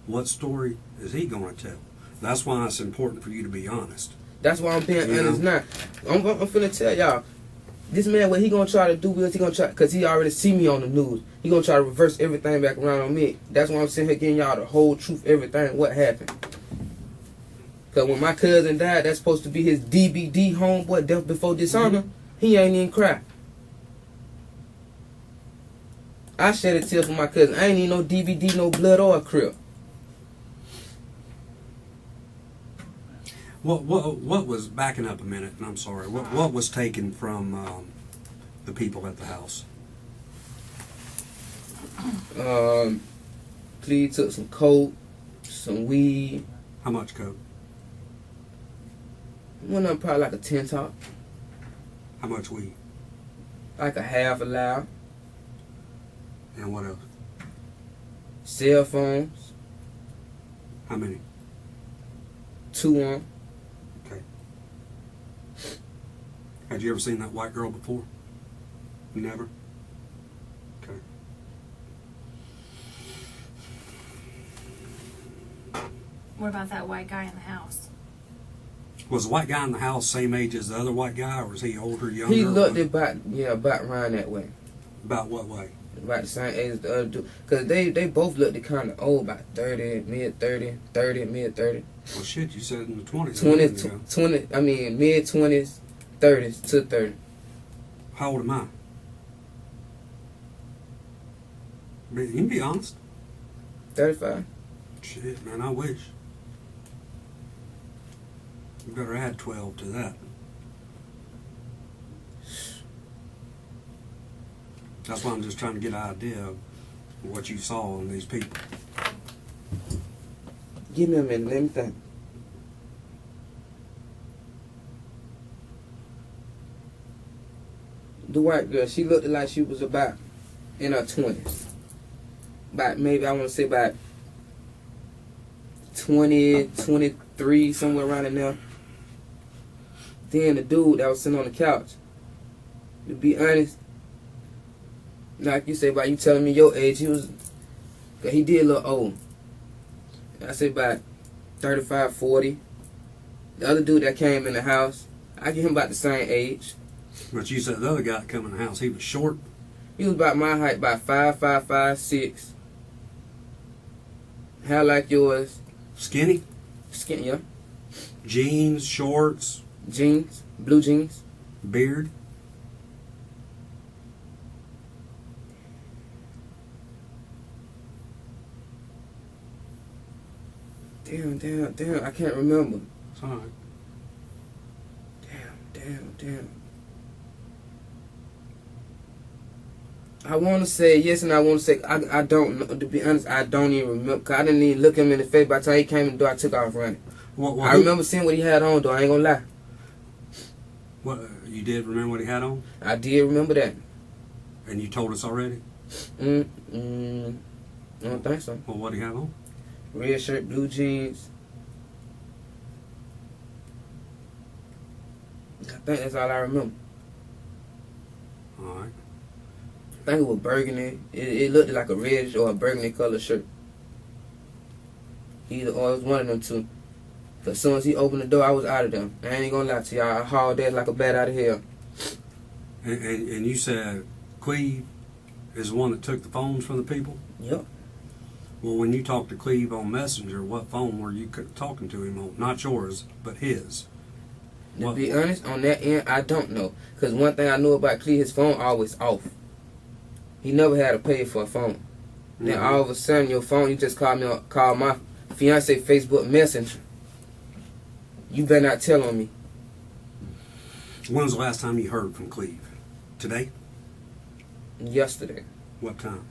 what story is he going to tell? That's why it's important for you to be honest. That's why I'm being You honest know? now. I'm finna tell y'all. This man, what he gonna try to do is he gonna try, because he already see me on the news. He gonna try to reverse everything back around on me. That's why I'm sitting here getting y'all the whole truth, everything, what happened. Because when my cousin died, that's supposed to be his DBD homeboy, Death Before Dishonor. He ain't even cry. I shed a tear for my cousin. I ain't even no DVD, no blood or a crib. What was, backing up a minute, and I'm sorry, what was taken from the people at the house? Cleve took some coat, some weed. How much coke? One of them probably like a 10 top, How much weed? like a half a loud. And what else? Cell phones, How many? 2 on. Okay. Had you ever seen that white girl before? Never? Okay. What about that white guy in the house? Was the white guy in the house same age as the other white guy, or was he older, younger? He looked about around that way. About what way? About the same age as the other dude. Because they both looked kind of old, about 30, mid-30, 30, mid-30. Well, shit, you said in the 20s. 20, I mean, mid-20s, 30s to 30. How old am I? You can be honest. 35. Shit, man, I wish. You better add 12 to that. That's why I'm just trying to get an idea of what you saw in these people. Give me a minute, let me think. The white girl, she looked like she was about in her 20s. About maybe, I want to say about 20, 23, somewhere around in there. Then the dude that was sitting on the couch, to be honest, like you say about you telling me your age, he did look old. I say about 35, 40. The other dude that came in the house, I give him about the same age. But you said the other guy that come in the house, he was short. He was about my height, about 5'5", 5'6". Hair like yours. Skinny? Skin, yeah. Jeans, shorts, Jeans, blue jeans. beard. Damn, I can't remember. It's all right. Damn. I want to say yes, and I want to say I don't know. To be honest, I don't even remember. Cause I didn't even look him in the face. By the time he came in the door, I took off running. I remember seeing what he had on, though. I ain't gonna lie. What, you did remember what he had on? I did remember that. And you told us already? I don't think so. Well, what he had on? Red shirt, blue jeans. I think that's all I remember. All right. I think it was burgundy. It looked like a reddish or a burgundy color shirt. Either or, it was one of them two. But as soon as he opened the door, I was out of there. I ain't gonna lie to y'all. I hauled that like a bat out of hell. And you said Cleve is the one that took the phones from the people? Yep. Well, when you talked to Cleve on Messenger, what phone were you talking to him on? Not yours, but his. To be honest, on that end, I don't know. Because one thing I knew about Cleve, his phone always off. He never had to pay for a phone. Then all of a sudden, your phone, you just call my fiance Facebook Messenger. You better not tell on me. When was the last time you heard from Cleve? Today? Yesterday. What time?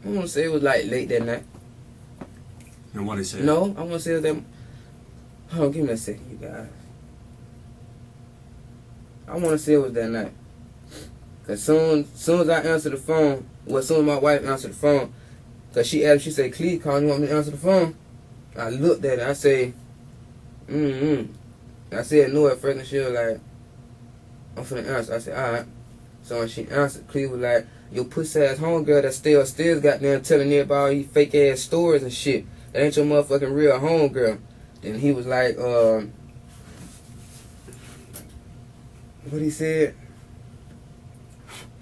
I want to say it was like late that night. And what he said? No, I want to say it was that. Hold on, give me a second, you guys. I want to say it was that night. Cause soon as I answered the phone, soon as my wife answered the phone, cause she said, "Cleve calling, you want me to answer the phone?" I looked at it, I say, I said no at first, and she was like, "I'm finna answer." I said, "Alright." So when she answered, Cleve was like, "Your pussy ass homegirl that still got there telling everybody all these fake ass stories and shit. That ain't your motherfucking real homegirl." Then he was like, what he said?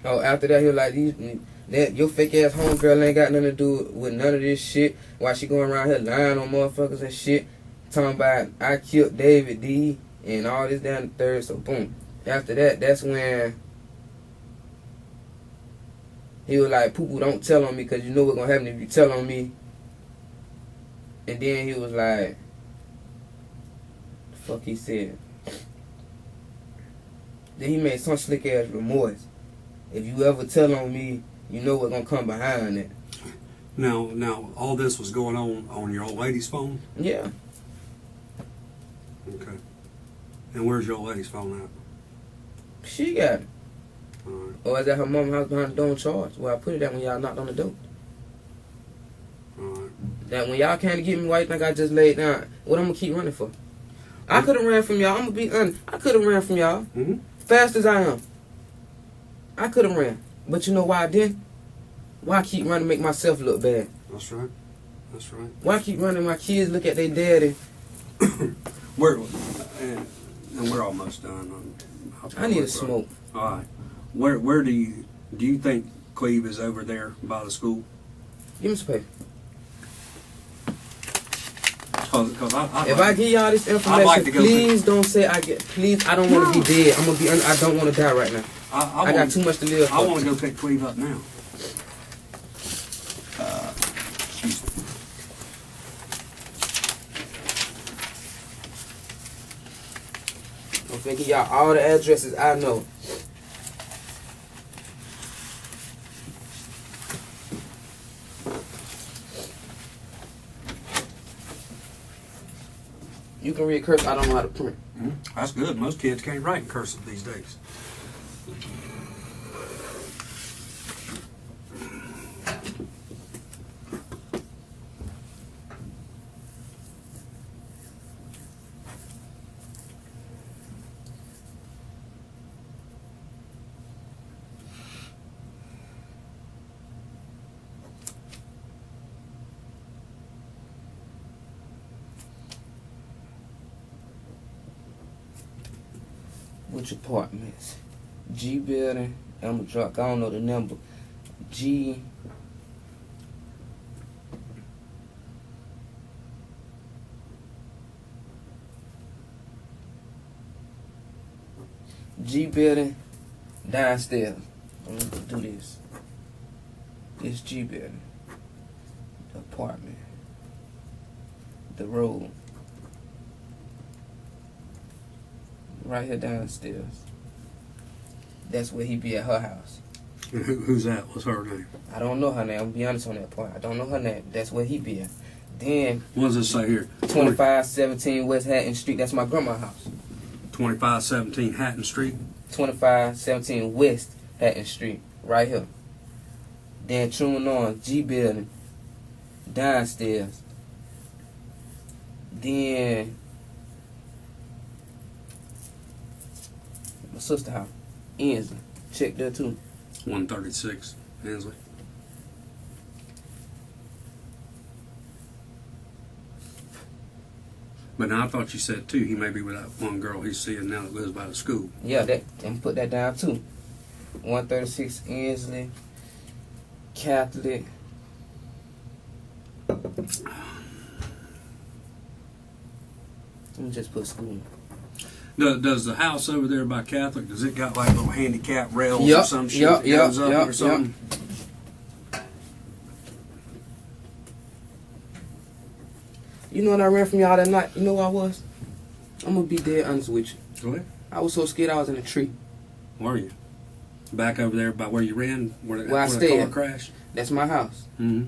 Oh, after that, he was like, your fake ass homegirl ain't got nothing to do with none of this shit. Why she going around here lying on motherfuckers and shit? Talking about I killed David D and all this down the third. So boom. After that, that's when he was like, "Poo-poo, don't tell on me because you know what's gonna happen if you tell on me." And then he was like, the fuck he said. Then he made some slick ass remorse. If you ever tell on me, you know what's gonna come behind it. Now, all this was going on your old lady's phone? Yeah. Okay. And where's your old lady's phone at? She got it. All right. Or is that her mom's house behind the door in charge? Where I put it at when y'all knocked on the door. All right. That when y'all came to get me, why you think I just laid down? What I'm gonna keep running for? I could have ran from y'all. I'm gonna be honest. I could have ran from y'all. Mm-hmm. Fast as I am. I could have ran. But you know why I didn't? Why I keep running to make myself look bad? That's right. That's right. Why I keep running? My kids look at their daddy. And we're almost done. I need a smoke. All right. Where do you think Cleve is over there by the school? Give me some paper. Cause If I give y'all this information, like to go please don't say I get. Please, I don't want to be dead. I'm gonna be. I don't want to die right now. I got too much to live for. I want to go pick Cleve up now. Excuse me. I'm finna give y'all all the addresses I know. You can read cursive. I don't know how to print. Mm-hmm. That's good. Most kids can't write in cursive these days. Which apartments? G building. I'm a drunk. I don't know the number. G. G building. Downstairs. I'm gonna do this. This G building. The apartment. The road. Right here downstairs. That's where he be at her house. Who's that? What's her name? I don't know her name. I'm gonna be honest on that part. I don't know her name. That's where he be at. Then What does it say here? 2517 West Hatton Street. That's my grandma's house. 2517 Hatton Street. 2517 West Hatton Street. Right here. Then tuning on G building. Downstairs. Then my sister house. Ensley. Check there too. 136 Hensley. But now I thought you said too he may be with that one girl he's seeing now that lives by the school. Yeah, that. I'm put that down too. 136 Ensley. Catholic. Let me just put school. Does the house over there by Catholic, does it got like little handicap rails or Yep, some shit yep, that goes yep, up yep, or something? You know when I ran from y'all that night? You know where I was? I'm gonna be dead honest with you. Go ahead. I was so scared I was in a tree. Where are you? Back over there by where you ran? Where Where I the stayed. car crashed? That's my house. Mm-hmm.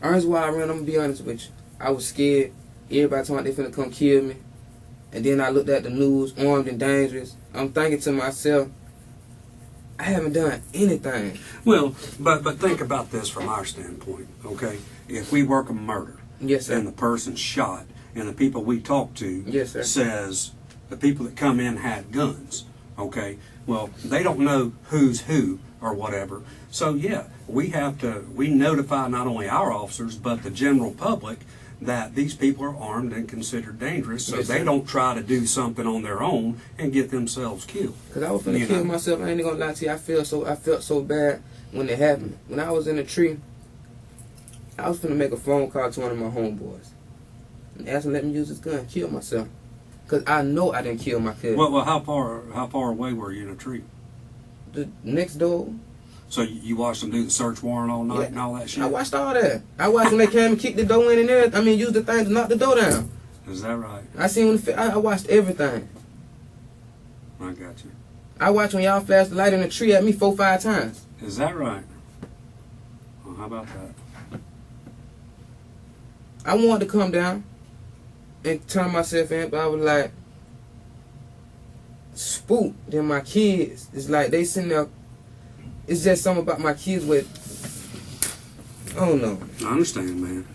Honest why I ran, I'm gonna be honest with you. I was scared. Everybody told me they finna come kill me. And then I looked at the news, armed and dangerous. I'm thinking to myself, I haven't done anything. Well, but think about this from our standpoint, okay? If we work a murder Yes, sir. and the person's shot and the people we talk to Yes, sir. says the people that come in had guns, okay? Well, they don't know who's who or whatever. So, yeah, we notify not only our officers but the general public that these people are armed and considered dangerous, so Yes, they sir. don't try to do something on their own and get themselves killed. Cause I was finna You kill know. myself. I ain't gonna lie to you. I felt so bad when it happened. When I was in a tree, I was finna make a phone call to one of my homeboys and ask him to let me use his gun, kill myself. Cause I know I didn't kill my kid. Well, how far away were you in a tree? The next door. So you watched them do the search warrant all night and all that shit? I watched all that. I watched when they came and kicked the door in and everything. I mean, used the thing to knock the door down. Is that right? I seen when I watched everything. I got you. I watch when y'all flash the light in the tree at me 4-5 times. Is that right? Well, how about that? I wanted to come down and turn myself in, but I was like, spooked. Then my kids, it's like they sitting there. It's just something about my kids with, I don't know. I understand, man.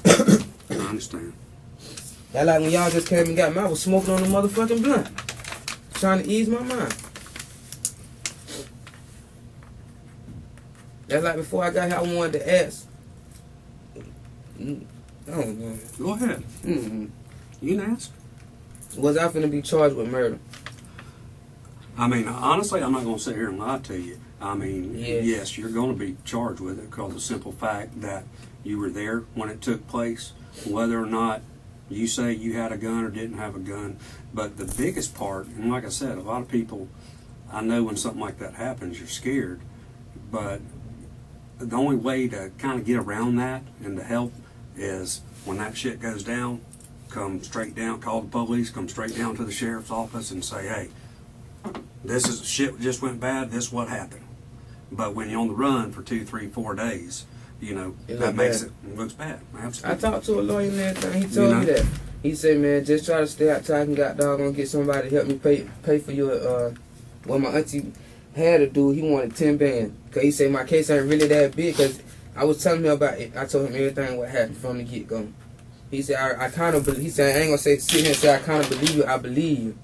I understand. That like when y'all just came and got me, I was smoking on the motherfucking blunt. Trying to ease my mind. That's like before I got here, I wanted to ask. I don't know. Go ahead. Mm-hmm. You can ask. Was I finna be charged with murder? I mean, honestly, I'm not going to sit here and lie to you. I mean, Yeah. yes, you're going to be charged with it because of the simple fact that you were there when it took place, whether or not you say you had a gun or didn't have a gun. But the biggest part, and like I said, a lot of people, I know when something like that happens, you're scared. But the only way to kind of get around that and to help is when that shit goes down, come straight down, call the police, come straight down to the sheriff's office and say, hey, this is shit just went bad, this is what happened. But when you're on the run for 2, 3, 4 days, you know, that makes it looks bad. Absolutely. I talked to a lawyer and everything. He told me that. He said, man, just try to stay out till I can gonna get somebody to help me pay for your well, my auntie had a dude, he wanted 10 bands. Cause he said my case ain't really that big, cause I was telling him about it. I told him everything what happened from the get go. He said I kind of believe. He said I ain't gonna sit here and say I kind of believe you. I believe you.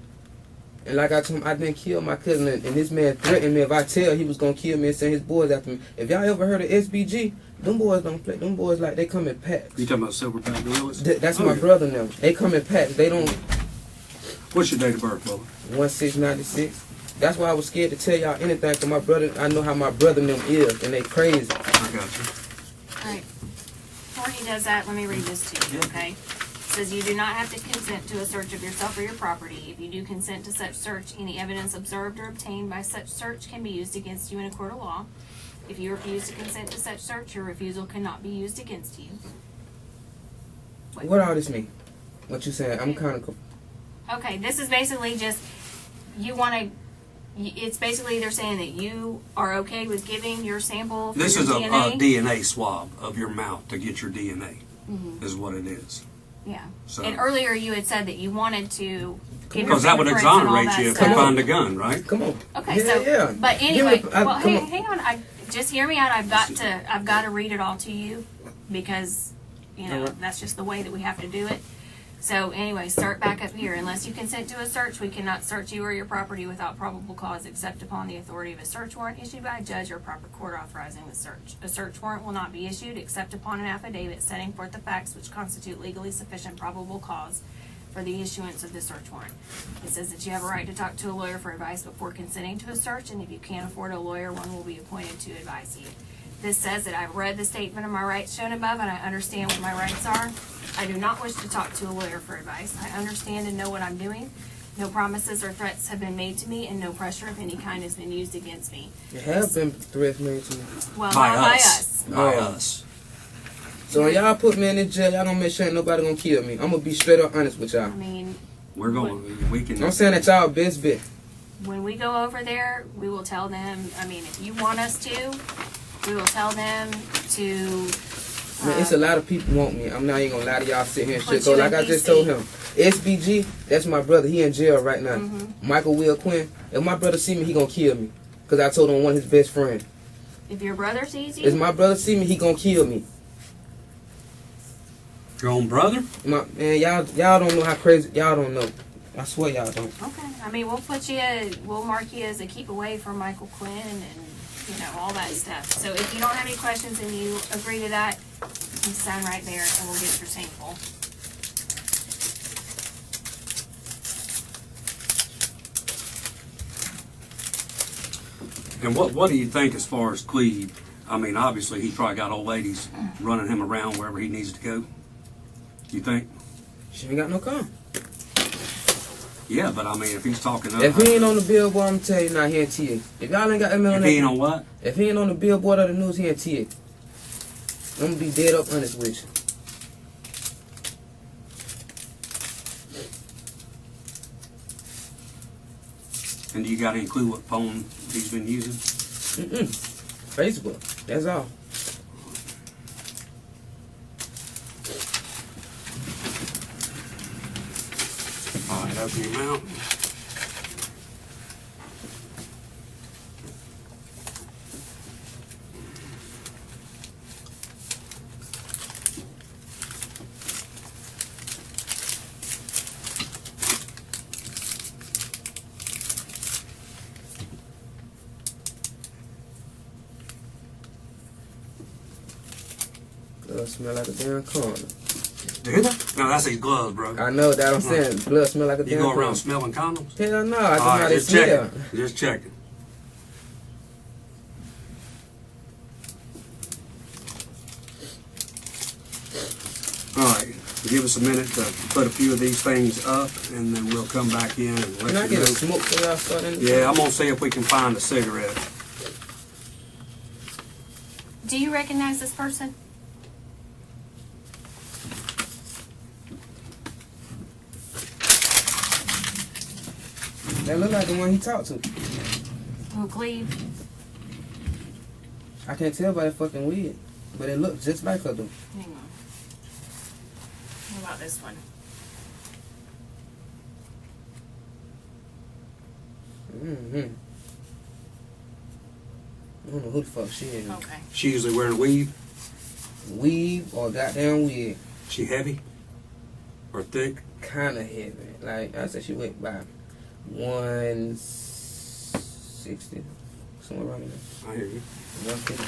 And like I told him, I didn't kill my cousin, and this man threatened me if I tell he was gonna kill me and send his boys after me. If y'all ever heard of SBG, them boys don't play. Them boys like they come in packs. You talking about Silverback Gorillas? That's my brother now. They come in packs. They don't. What's your date of birth, brother? 1696. That's why I was scared to tell y'all anything, cause my brother, I know how my brother and them is, and they crazy. I got you. Alright. Before he does that, let me read this to you, okay? It says you do not have to consent to a search of yourself or your property. If you do consent to such search, any evidence observed or obtained by such search can be used against you in a court of law. If you refuse to consent to such search, your refusal cannot be used against you. What all this mean? What you saying? I'm kind of. Okay, this is basically just, you want to, it's basically they're saying that you are okay with giving your sample for This your is a DNA. DNA swab of your mouth to get your DNA, Mhm. is what it is. Yeah. So, And earlier you had said that you wanted to give your because that would fingerprints and all exonerate that you if stuff. you find a gun, right? Come on. Okay, Yeah, so yeah. but Give anyway, me well, come hang on. Just hear me out. I've got to read it all to you because Alright. that's just the way that we have to do it. So anyway, start back up here. Unless you consent to a search, we cannot search you or your property without probable cause, except upon the authority of a search warrant issued by a judge or proper court authorizing the search. A search warrant will not be issued except upon an affidavit setting forth the facts which constitute legally sufficient probable cause for the issuance of the search warrant. It says that you have a right to talk to a lawyer for advice before consenting to a search, and if you can't afford a lawyer, one will be appointed to advise you. This says that I've read the statement of my rights shown above, and I understand what my rights are. I do not wish to talk to a lawyer for advice. I understand and know what I'm doing. No promises or threats have been made to me, and no pressure of any kind has been used against me. There have been threats made to me. Well, By not by us. us. By Oh. us. So when y'all put me in this jail, y'all gonna make sure ain't nobody gonna kill me. I'm gonna be straight up honest with I y'all. mean, We're going. We can. I'm saying that y'all best bet. when we go over there, we will tell them, I mean, if you want us to, we will tell them to... Man, it's a lot of people want me. I'm not even gonna lie to y'all sit here and Put shit. So you like in I just DC. told him, SBG, that's my brother. He in jail right now. Mhm. Michael Will Quinn. If my brother see me, he gonna kill me. Cause I told him one of his best friends. If your brother sees If you, my brother see me, he gonna kill me. Your own brother? Man, y'all don't know how crazy. Y'all don't know. I swear y'all don't. okay. I mean, we'll mark you as a keep away from Michael Quinn and all that stuff. So if you don't have any questions and you agree to that, you sign right there and we'll get your sample. And what do you think as far as Cleve? I mean, obviously he's probably got old ladies running him around wherever he needs to go. You think? She ain't got no car. Yeah, but I mean, if he's talking up, If he ain't on the billboard, I'm telling you, not here in TA. If y'all ain't got that man on if that, he ain't on what? if he ain't on the billboard of the news, he in TA. I'm gonna be dead up honest with you. And do you got any clue what phone he's been using? Facebook. That's all. All right, open your mouth. Blood smell like a damn corner. Did it? No, that's his gloves, bro. I know that I'm saying. Blood smell like a You damn go corner. around smelling condoms? Hell no, I All just know how right, they just smell. checking. Just checking. All right, give us a minute to put a few of these things up, and then we'll come back in and let Can I you get know. a smoke so y'all start in the Yeah, I'm gonna see if we can find a cigarette. Do you recognize this person? That look like the one he talked to. Who, Cleve? I can't tell by that fucking wig, but it looks just like her though. Hang on. What about this one? Mm-hmm. I don't know who the fuck she is. Okay. She usually wearing a weave. Weave or goddamn wig. She heavy or thick? Kinda heavy. Like I said, she went by 160, somewhere around there. I hear you. 150.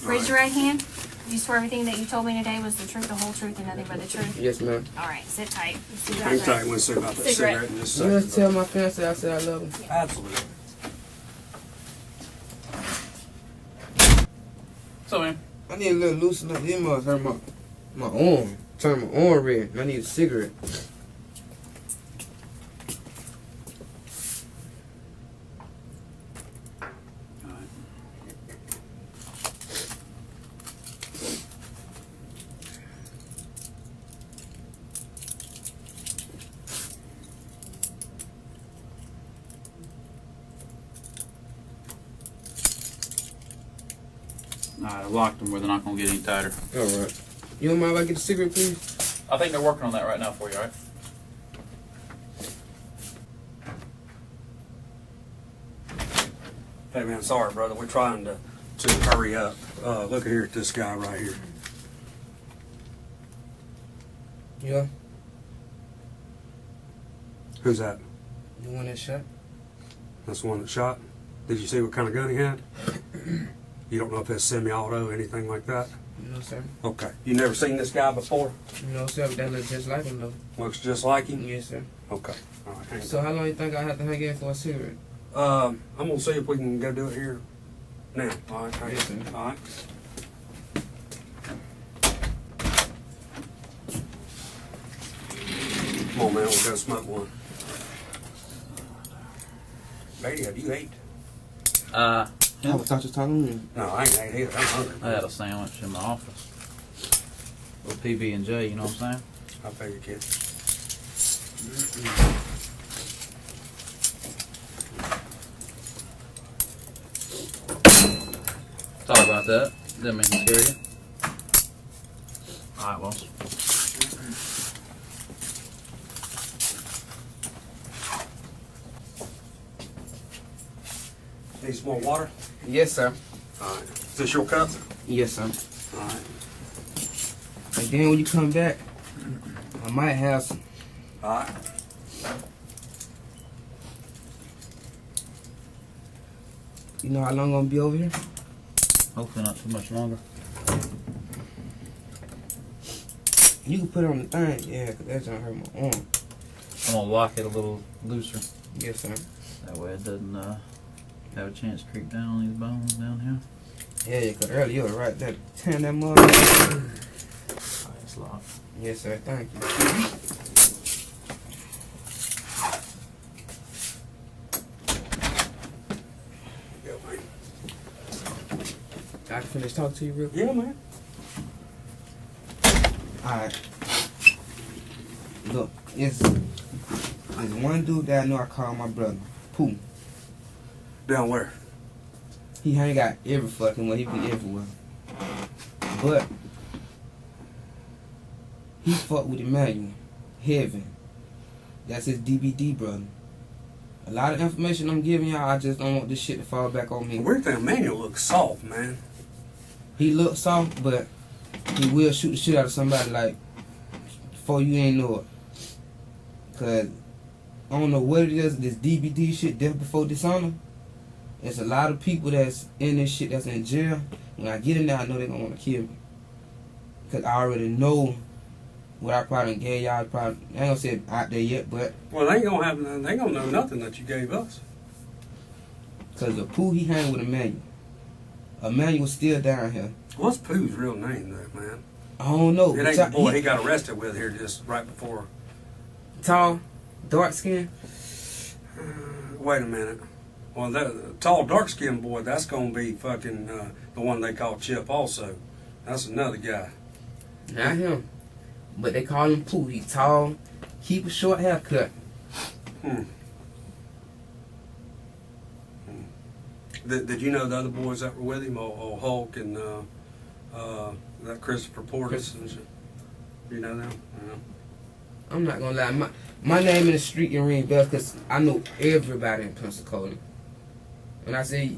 All right. Raise your right hand. You swear everything that you told me today was the truth, the whole truth, and nothing but the truth? Yes, ma'am. All right. Sit tight. Let's see Hang that tight. right. We'll see about that Cigarette. cigarette in just a You second. just tell my fiance I said I love him. Absolutely. So, man. I need a little loosen up. This must hurt my arm. Turn my arm red. I need a cigarette. Alright, I locked them where they're not going to get any tighter. Alright. You don't mind if I get a cigarette, please? I think they're working on that right now for you, alright? Hey man, sorry brother. We're trying to hurry up. Look here at this guy right here. Yeah. Who's that? You want that shot? That's the one that shot? Did you see what kind of gun he had? You don't know if it's semi-auto or anything like that? No, sir. Okay. You never seen this guy before? No, sir. But that looks just like him, though. Looks just like him? Yes, sir. Okay. All right. Hang So how long you think I have to hang in for a cigarette? I'm gonna see if we can go do it here now. All right. Hang Yes, sir. on. All right. Come on, man. We'll go smoke one. Lady, have you ate? I have a touch of tongue. No, I ain't ate either. I'm hungry. I had a sandwich in my office. With PB&J, you know what I'm saying? I'll pay your kid. Sorry about that. Didn't mean to scare you. Alright, boss. Need some more water? Yes, sir. All right. Is this your cup? Yes, sir. All right. And then when you come back, I might have some. All right. You know how long I'm gonna be over here? Hopefully not too much longer. You can put it on the thing, yeah, because that's gonna hurt my arm. I'm gonna lock it a little looser. Yes, sir. That way it doesn't have a chance to creep down on these bones down here. Yeah, because earlier you were right there. Turn that mother. Alright, it's locked. Yes, sir. Thank you. Go, man. I can finish talking to you real quick. Yeah, man. Alright. Look, it's There's one dude that I know I call my brother, Pooh. Down where? He hang out every fucking way. He be everywhere. But he fuck with Emmanuel. Heaven. That's his DBD brother. A lot of information I'm giving y'all, I just don't want this shit to fall back on me. The weird thing, Emmanuel looks soft, man. He looks soft, but he will shoot the shit out of somebody like before you ain't know it. Cause I don't know what it is, this DBD shit, death before dishonor. There's a lot of people that's in this shit that's in jail. When I get in there, I know they're gonna want to kill me. Cause I already know what I probably gave y'all. Probably, I ain't gonna say it out there yet, but Well, they ain't gonna have nothing. They ain't gonna know nothing that you gave us. cause the Pooh he hang with Emmanuel. Emmanuel's still down here. What's Pooh's real name, though, man? I don't know. It ain't the boy he got arrested with here just right before. Tall, dark skin. Wait a minute. Well, that tall, dark-skinned boy, that's gonna be fucking the one they call Chip. Also, that's another guy. Not him. But they call him Pooh. He tall, keep a short haircut. Did you know the other boys that were with him, old Hulk and that Christopher Portis and shit? You know them? Yeah. I'm not gonna lie. My name in the street can ring bells because I know everybody in Pensacola. When I say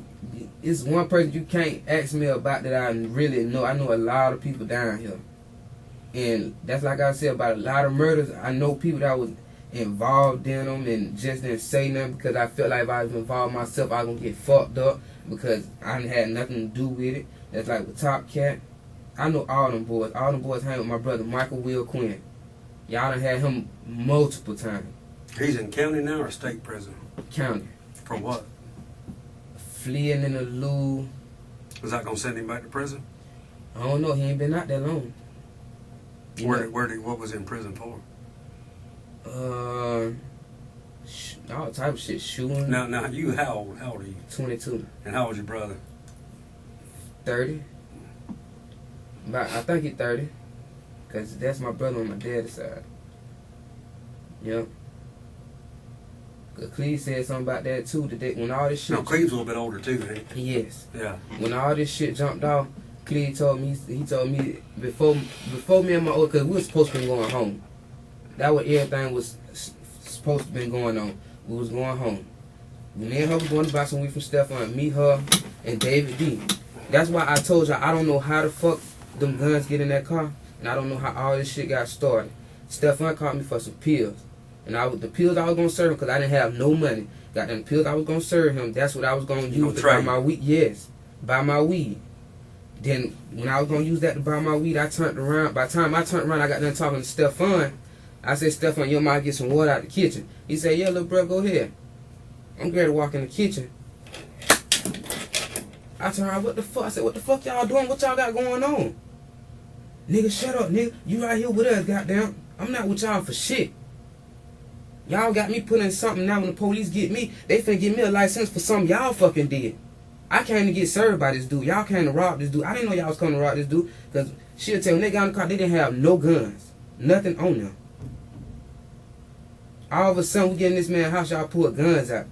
it's one person you can't ask me about that I really know. I know a lot of people down here. And that's like I said about a lot of murders. I know people that was involved in them and just didn't say nothing because I felt like if I was involved myself, I was going to get fucked up because I didn't had nothing to do with it. That's like with Top Cat. I know all them boys. All them boys hang with my brother, Michael Will Quinn. Y'all done had him multiple times. He's in county now or state prison? County. For what? Fleeing in the loo. Is that going to send him back to prison? I don't know. He ain't been out that long. What was he in prison for? All type of shit. Shooting. Now, you, how old are you? 22. And how old's your brother? 30. But I think he's 30. Because that's my brother on my dad's side. Yep. Cause Cleve said something about that too. Today, when all this shit. No, Cleve's a little bit older too, ain't he? Yes. Yeah. When all this shit jumped off, Cleve told me. He told me before me and my old, cause we was supposed to be going home. That was everything was supposed to be going on. We was going home. Me and her was going to buy some weed from Stefan. Me, her, and David D. That's why I told you I don't know how the fuck them guns get in that car, and I don't know how all this shit got started. Stefan called me for some pills. And the pills I was going to serve him, because I didn't have no money. Got them pills I was going to serve him. That's what I was going to use to buy my weed. Yes, buy my weed. Then, when I was going to use that to buy my weed, I turned around. By the time I turned around, I got done talking to Stefan. I said, Stefan, you might get some water out the kitchen. He said, yeah, little bro, go ahead. I'm ready to walk in the kitchen. I turned around, what the fuck? I said, what the fuck y'all doing? What y'all got going on? Nigga, shut up, nigga. You right here with us, goddamn. I'm not with y'all for shit. Y'all got me put in something now. When the police get me, they finna give me a license for something y'all fucking did. I came to get served by this dude. Y'all came to rob this dude. I didn't know y'all was coming to rob this dude. Because she'll tell when they got in the car, they didn't have no guns. Nothing on them. All of a sudden, we get in this man's house, y'all pull guns out.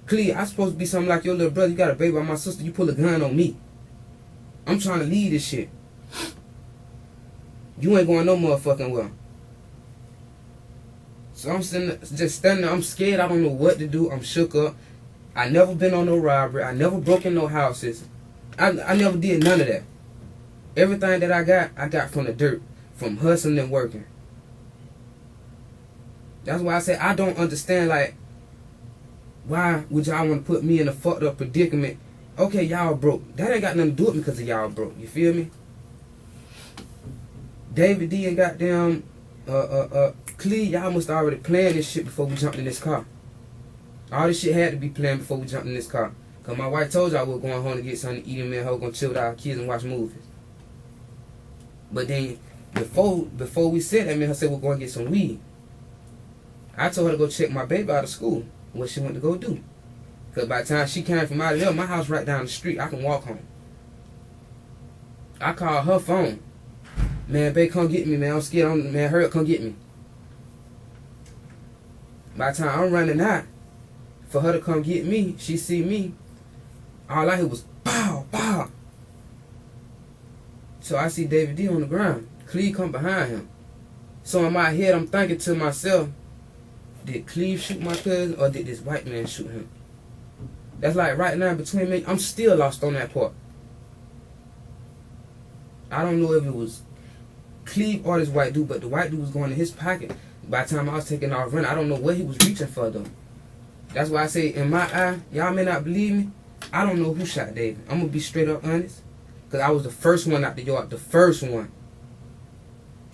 Cleve, I supposed to be something like your little brother. You got a baby by my sister. You pull a gun on me. I'm trying to lead this shit. You ain't going no motherfucking well. So I'm just standing there. I'm scared. I don't know what to do. I'm shook up. I never been on no robbery. I never broke in no houses. I never did none of that. Everything that I got from the dirt. From hustling and working. That's why I say I don't understand, like, why would y'all want to put me in a fucked up predicament? Okay, y'all broke. That ain't got nothing to do with me because of y'all broke. You feel me? David D and goddamn Cleve, y'all must already planned this shit before we jumped in this car. All this shit had to be planned before we jumped in this car. Because my wife told y'all we were going home to get something to eat and me and her going to chill with our kids and watch movies. But then, before we said that, me and her said we're going to get some weed. I told her to go check my baby out of school, what she went to go do. Because by the time she came from out of there, my house right down the street, I can walk home. I called her phone. Man, babe, come get me, man. I'm scared. Man, hurry up, come get me. By the time I'm running out, for her to come get me, she see me, all I heard was pow, pow. So I see David D on the ground. Cleve come behind him. So in my head, I'm thinking to myself, did Cleve shoot my cousin or did this white man shoot him? That's like right now between me, I'm still lost on that part. I don't know if it was Cleve or this white dude, but the white dude was going in his pocket. By the time I was taking off running, I don't know what he was reaching for though. That's why I say, in my eye, y'all may not believe me, I don't know who shot David. I'm going to be straight up honest. Because I was the first one out the yard, the first one.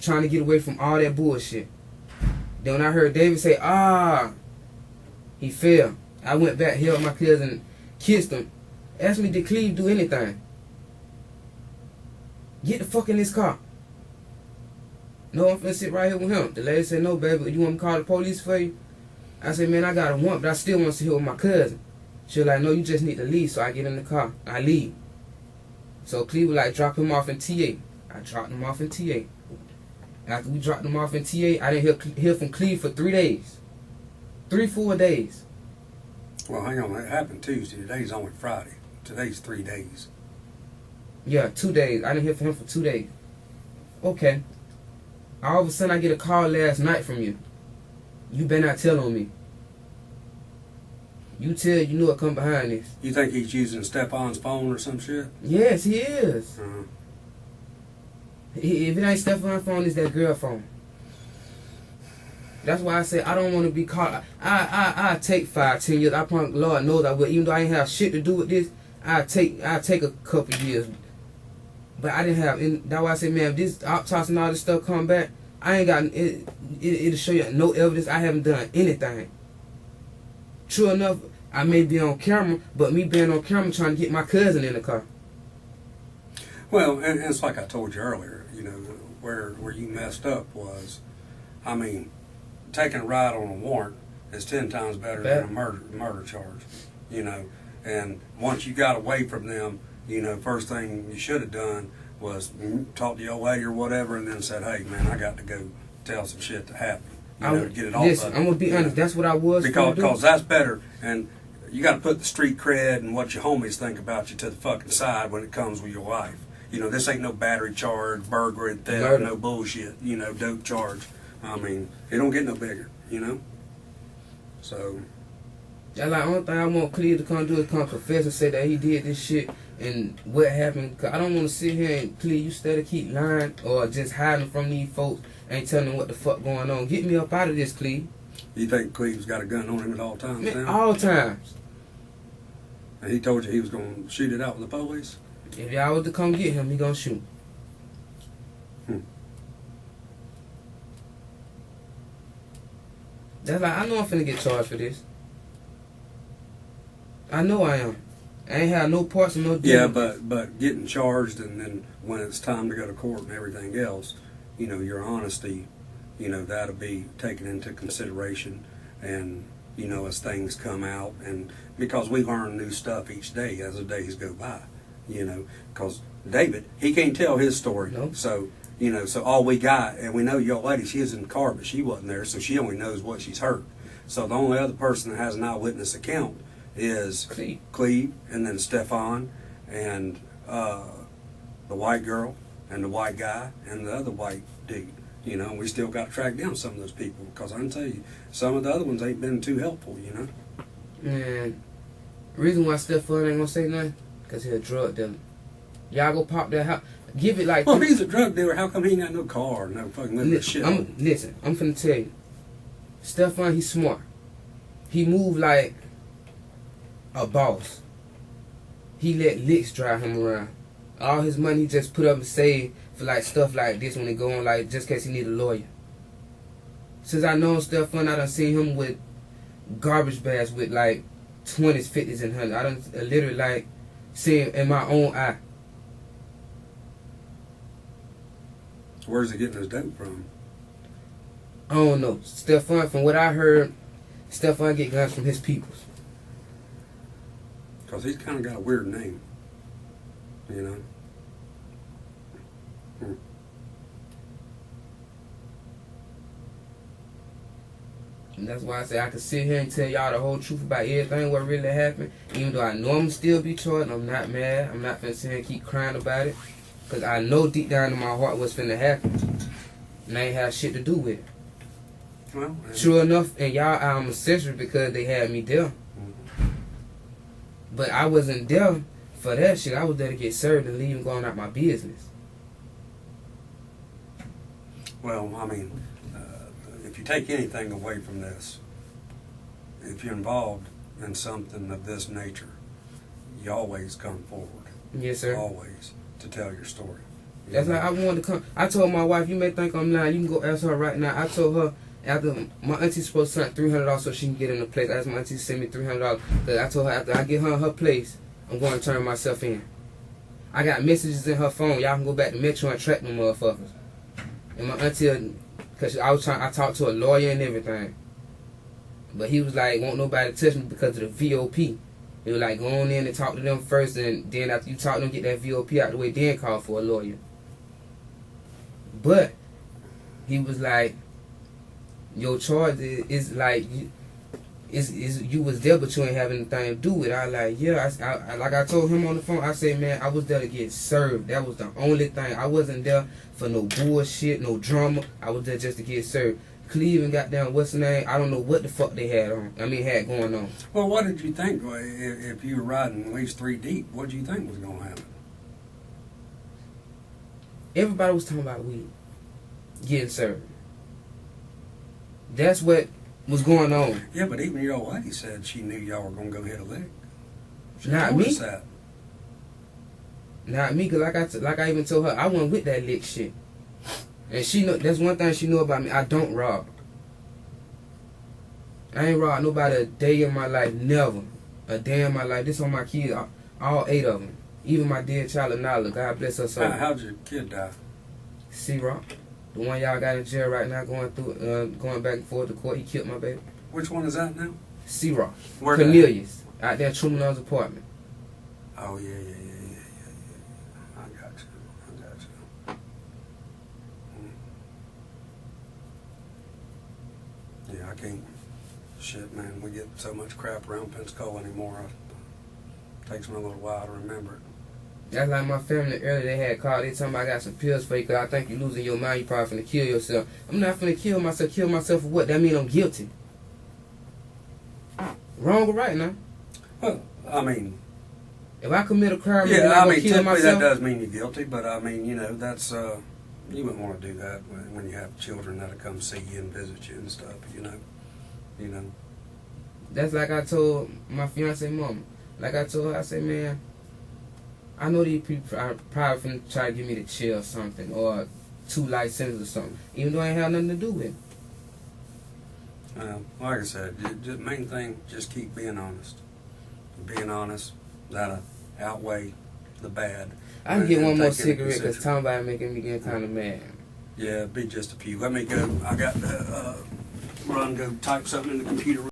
Trying to get away from all that bullshit. Then when I heard David say, he fell. I went back, held my cousin, kissed him. Asked me, did Cleve do anything? Get the fuck in this car. No, I'm finna sit right here with him. The lady said, no, baby, you want me to call the police for you? I said, man, I got a warrant, but I still want to sit here with my cousin. She was like, no, you just need to leave. So I get in the car. I leave. So Cleve was like, drop him off in TA. I dropped him off in TA. After we dropped him off in TA, I didn't hear from Cleve for 3 days. 3 full days. Well, hang on. That happened Tuesday. Today's only Friday. Today's 3 days. Yeah, 2 days. I didn't hear from him for 2 days. Okay. All of a sudden, I get a call last night from you. You better not tell on me. You tell you know what come behind this. You think he's using Stefan's phone or some shit? Yes, he is. Uh-huh. If it ain't Stefan's phone, it's that girl phone. That's why I say I don't want to be caught. I take 5, 10 years. I probably, Lord knows I will. Even though I ain't have shit to do with this, I take a couple years. But I didn't have. That's why I say, man, if this autopsy and all this stuff come back, I ain't got it. It'll show you no evidence. I haven't done anything. True enough, I may be on camera, but me being on camera trying to get my cousin in the car. Well, and it's like I told you earlier, you know, where you messed up was, I mean, taking a ride on a warrant is 10 times better than a murder charge, you know. And once you got away from them, you know, first thing you should have done was talk to your lady or whatever, and then said, hey, man, I got to go tell some shit to happen. You know, to get it off. Listen, I'm going to be honest, that's what I was because that's better, and you got to put the street cred and what your homies think about you to the fucking side when it comes with your life. You know, this ain't no battery charge, burglary, theft, no bullshit, you know, dope charge. I mean, it don't get no bigger, you know? So. That's like, the only thing I want Cleve to come do is come confess and say that he did this shit and what happened. Cause I don't want to sit here and Cleve, you steady keep lying or just hiding from these folks, ain't telling them what the fuck going on. Get me up out of this, Cleve. You think Cleve's got a gun on him at all times? Man, now? all times. And he told you he was going to shoot it out with the police? If y'all was to come get him, he gonna shoot. That's like, I know I'm finna get charged for this. I know I am. I ain't have no parts and no deal. Yeah, but getting charged and then when it's time to go to court and everything else, you know, your honesty, you know, that'll be taken into consideration, and you know, as things come out, and because we learn new stuff each day as the days go by, you know, because David, he can't tell his story. Nope. So, you know, so all we got, and we know your lady, she was in the car, but she wasn't there, so she only knows what she's heard. So the only other person that has an eyewitness account is Cleve, and then Stefan, and the white girl, and the white guy, and the other white dude. You know, we still got to track down some of those people, because I can tell you, some of the other ones ain't been too helpful, you know. Man, the reason why Stefan ain't gonna say nothing, because he's a drug dealer. Y'all go pop that house. Give it like... Well, if he's a drug dealer, how come he ain't got no car, no fucking little shit? Listen, I'm finna tell you. Stefan, he's smart. He move like a boss. He let licks drive him around. All his money he just put up and save for like stuff like this when they go on, like just in case he need a lawyer. Since I know Stefan, I done seen him with garbage bags with like 20s, 50s, and 100s. I done literally like see him in my own eye. Where's he getting his dope from? I don't know. Stefan, from what I heard, Stefan get guns from his peoples. Because he's kind of got a weird name, you know. And that's why I say I can sit here and tell y'all the whole truth about everything what really happened. Even though I know I'm still be charged, I'm not mad. I'm not finna sit here and keep crying about it. Because I know deep down in my heart what's finna happen. And I ain't have shit to do with it. Well, True enough, and y'all, I'm accessory because they had me there. But I wasn't there for that shit. I was there to get served and leave and going out my business. well, I mean, if you take anything away from this, if you're involved in something of this nature, you always come forward. Yes, sir. Always to tell your story. That's like I wanted to come. I told my wife, you may think I'm lying. You can go ask her right now. I told her after my auntie's supposed to send $300 so she can get in the place. I asked my auntie to send me $300. Cause I told her after I get her place, I'm going to turn myself in. I got messages in her phone. Y'all can go back to Metro and track them motherfuckers. And my auntie, cause I talked to a lawyer and everything. But he was like, won't nobody touch me because of the VOP. He was like, go on in and talk to them first, and then after you talk to them, get that VOP out the way, then call for a lawyer. But he was like, your charge is like, you was there, but you ain't have anything to do with it. I like, yeah, I like I told him on the phone, I said, man, I was there to get served. That was the only thing. I wasn't there for no bullshit, no drama. I was there just to get served. Cleveland got down, what's the name? I don't know what the fuck they had on. Had going on. Well, what did you think if you were riding at least 3 deep? What did you think was going to happen? Everybody was talking about weed getting served. That's what was going on. Yeah, but even your old lady said she knew y'all were going to go hit a lick. She Not told me. us that. Not me, cause like I even told her, I wasn't with that lick shit. And she know that's one thing she know about me. I don't rob. I ain't robbed nobody a day in my life. Never a day in my life. This on my kids, all 8 of them. Even my dear child Anala, God bless her soul. How'd your kid die? C-Rock, the one y'all got in jail right now, going back and forth to court. He killed my baby. Which one is that now? C-Rock, Where Cornelius, out there at Truman's apartment. Oh yeah. I got you. Yeah, I can't. Shit, man, we get so much crap around Pensacola anymore. It takes me a little while to remember it. That's like my family earlier, they had called, they told me I got some pills for you because I think you're losing your mind, you probably finna kill yourself. I'm not finna kill myself. Kill myself for what? That mean I'm guilty. Wrong or right now? Well, I mean, if I commit a crime, yeah, I mean, kill typically myself. that does mean you're guilty, but I mean, you know, that's, you wouldn't want to do that when you have children that'll come see you and visit you and stuff, you know. That's like I told my fiance mama. Like I told her, I said, man, I know these people are probably finna try to give me the chill or something, or 2 life sentences or something, even though I ain't have nothing to do with it. Like I said, the main thing, just keep being honest. Being honest, that'll outweigh the bad. I can get one more Take into cigarette because consideration. talking about it making me get kind of mad. Yeah, be just a few. Let me go. I got to run, go type something in the computer.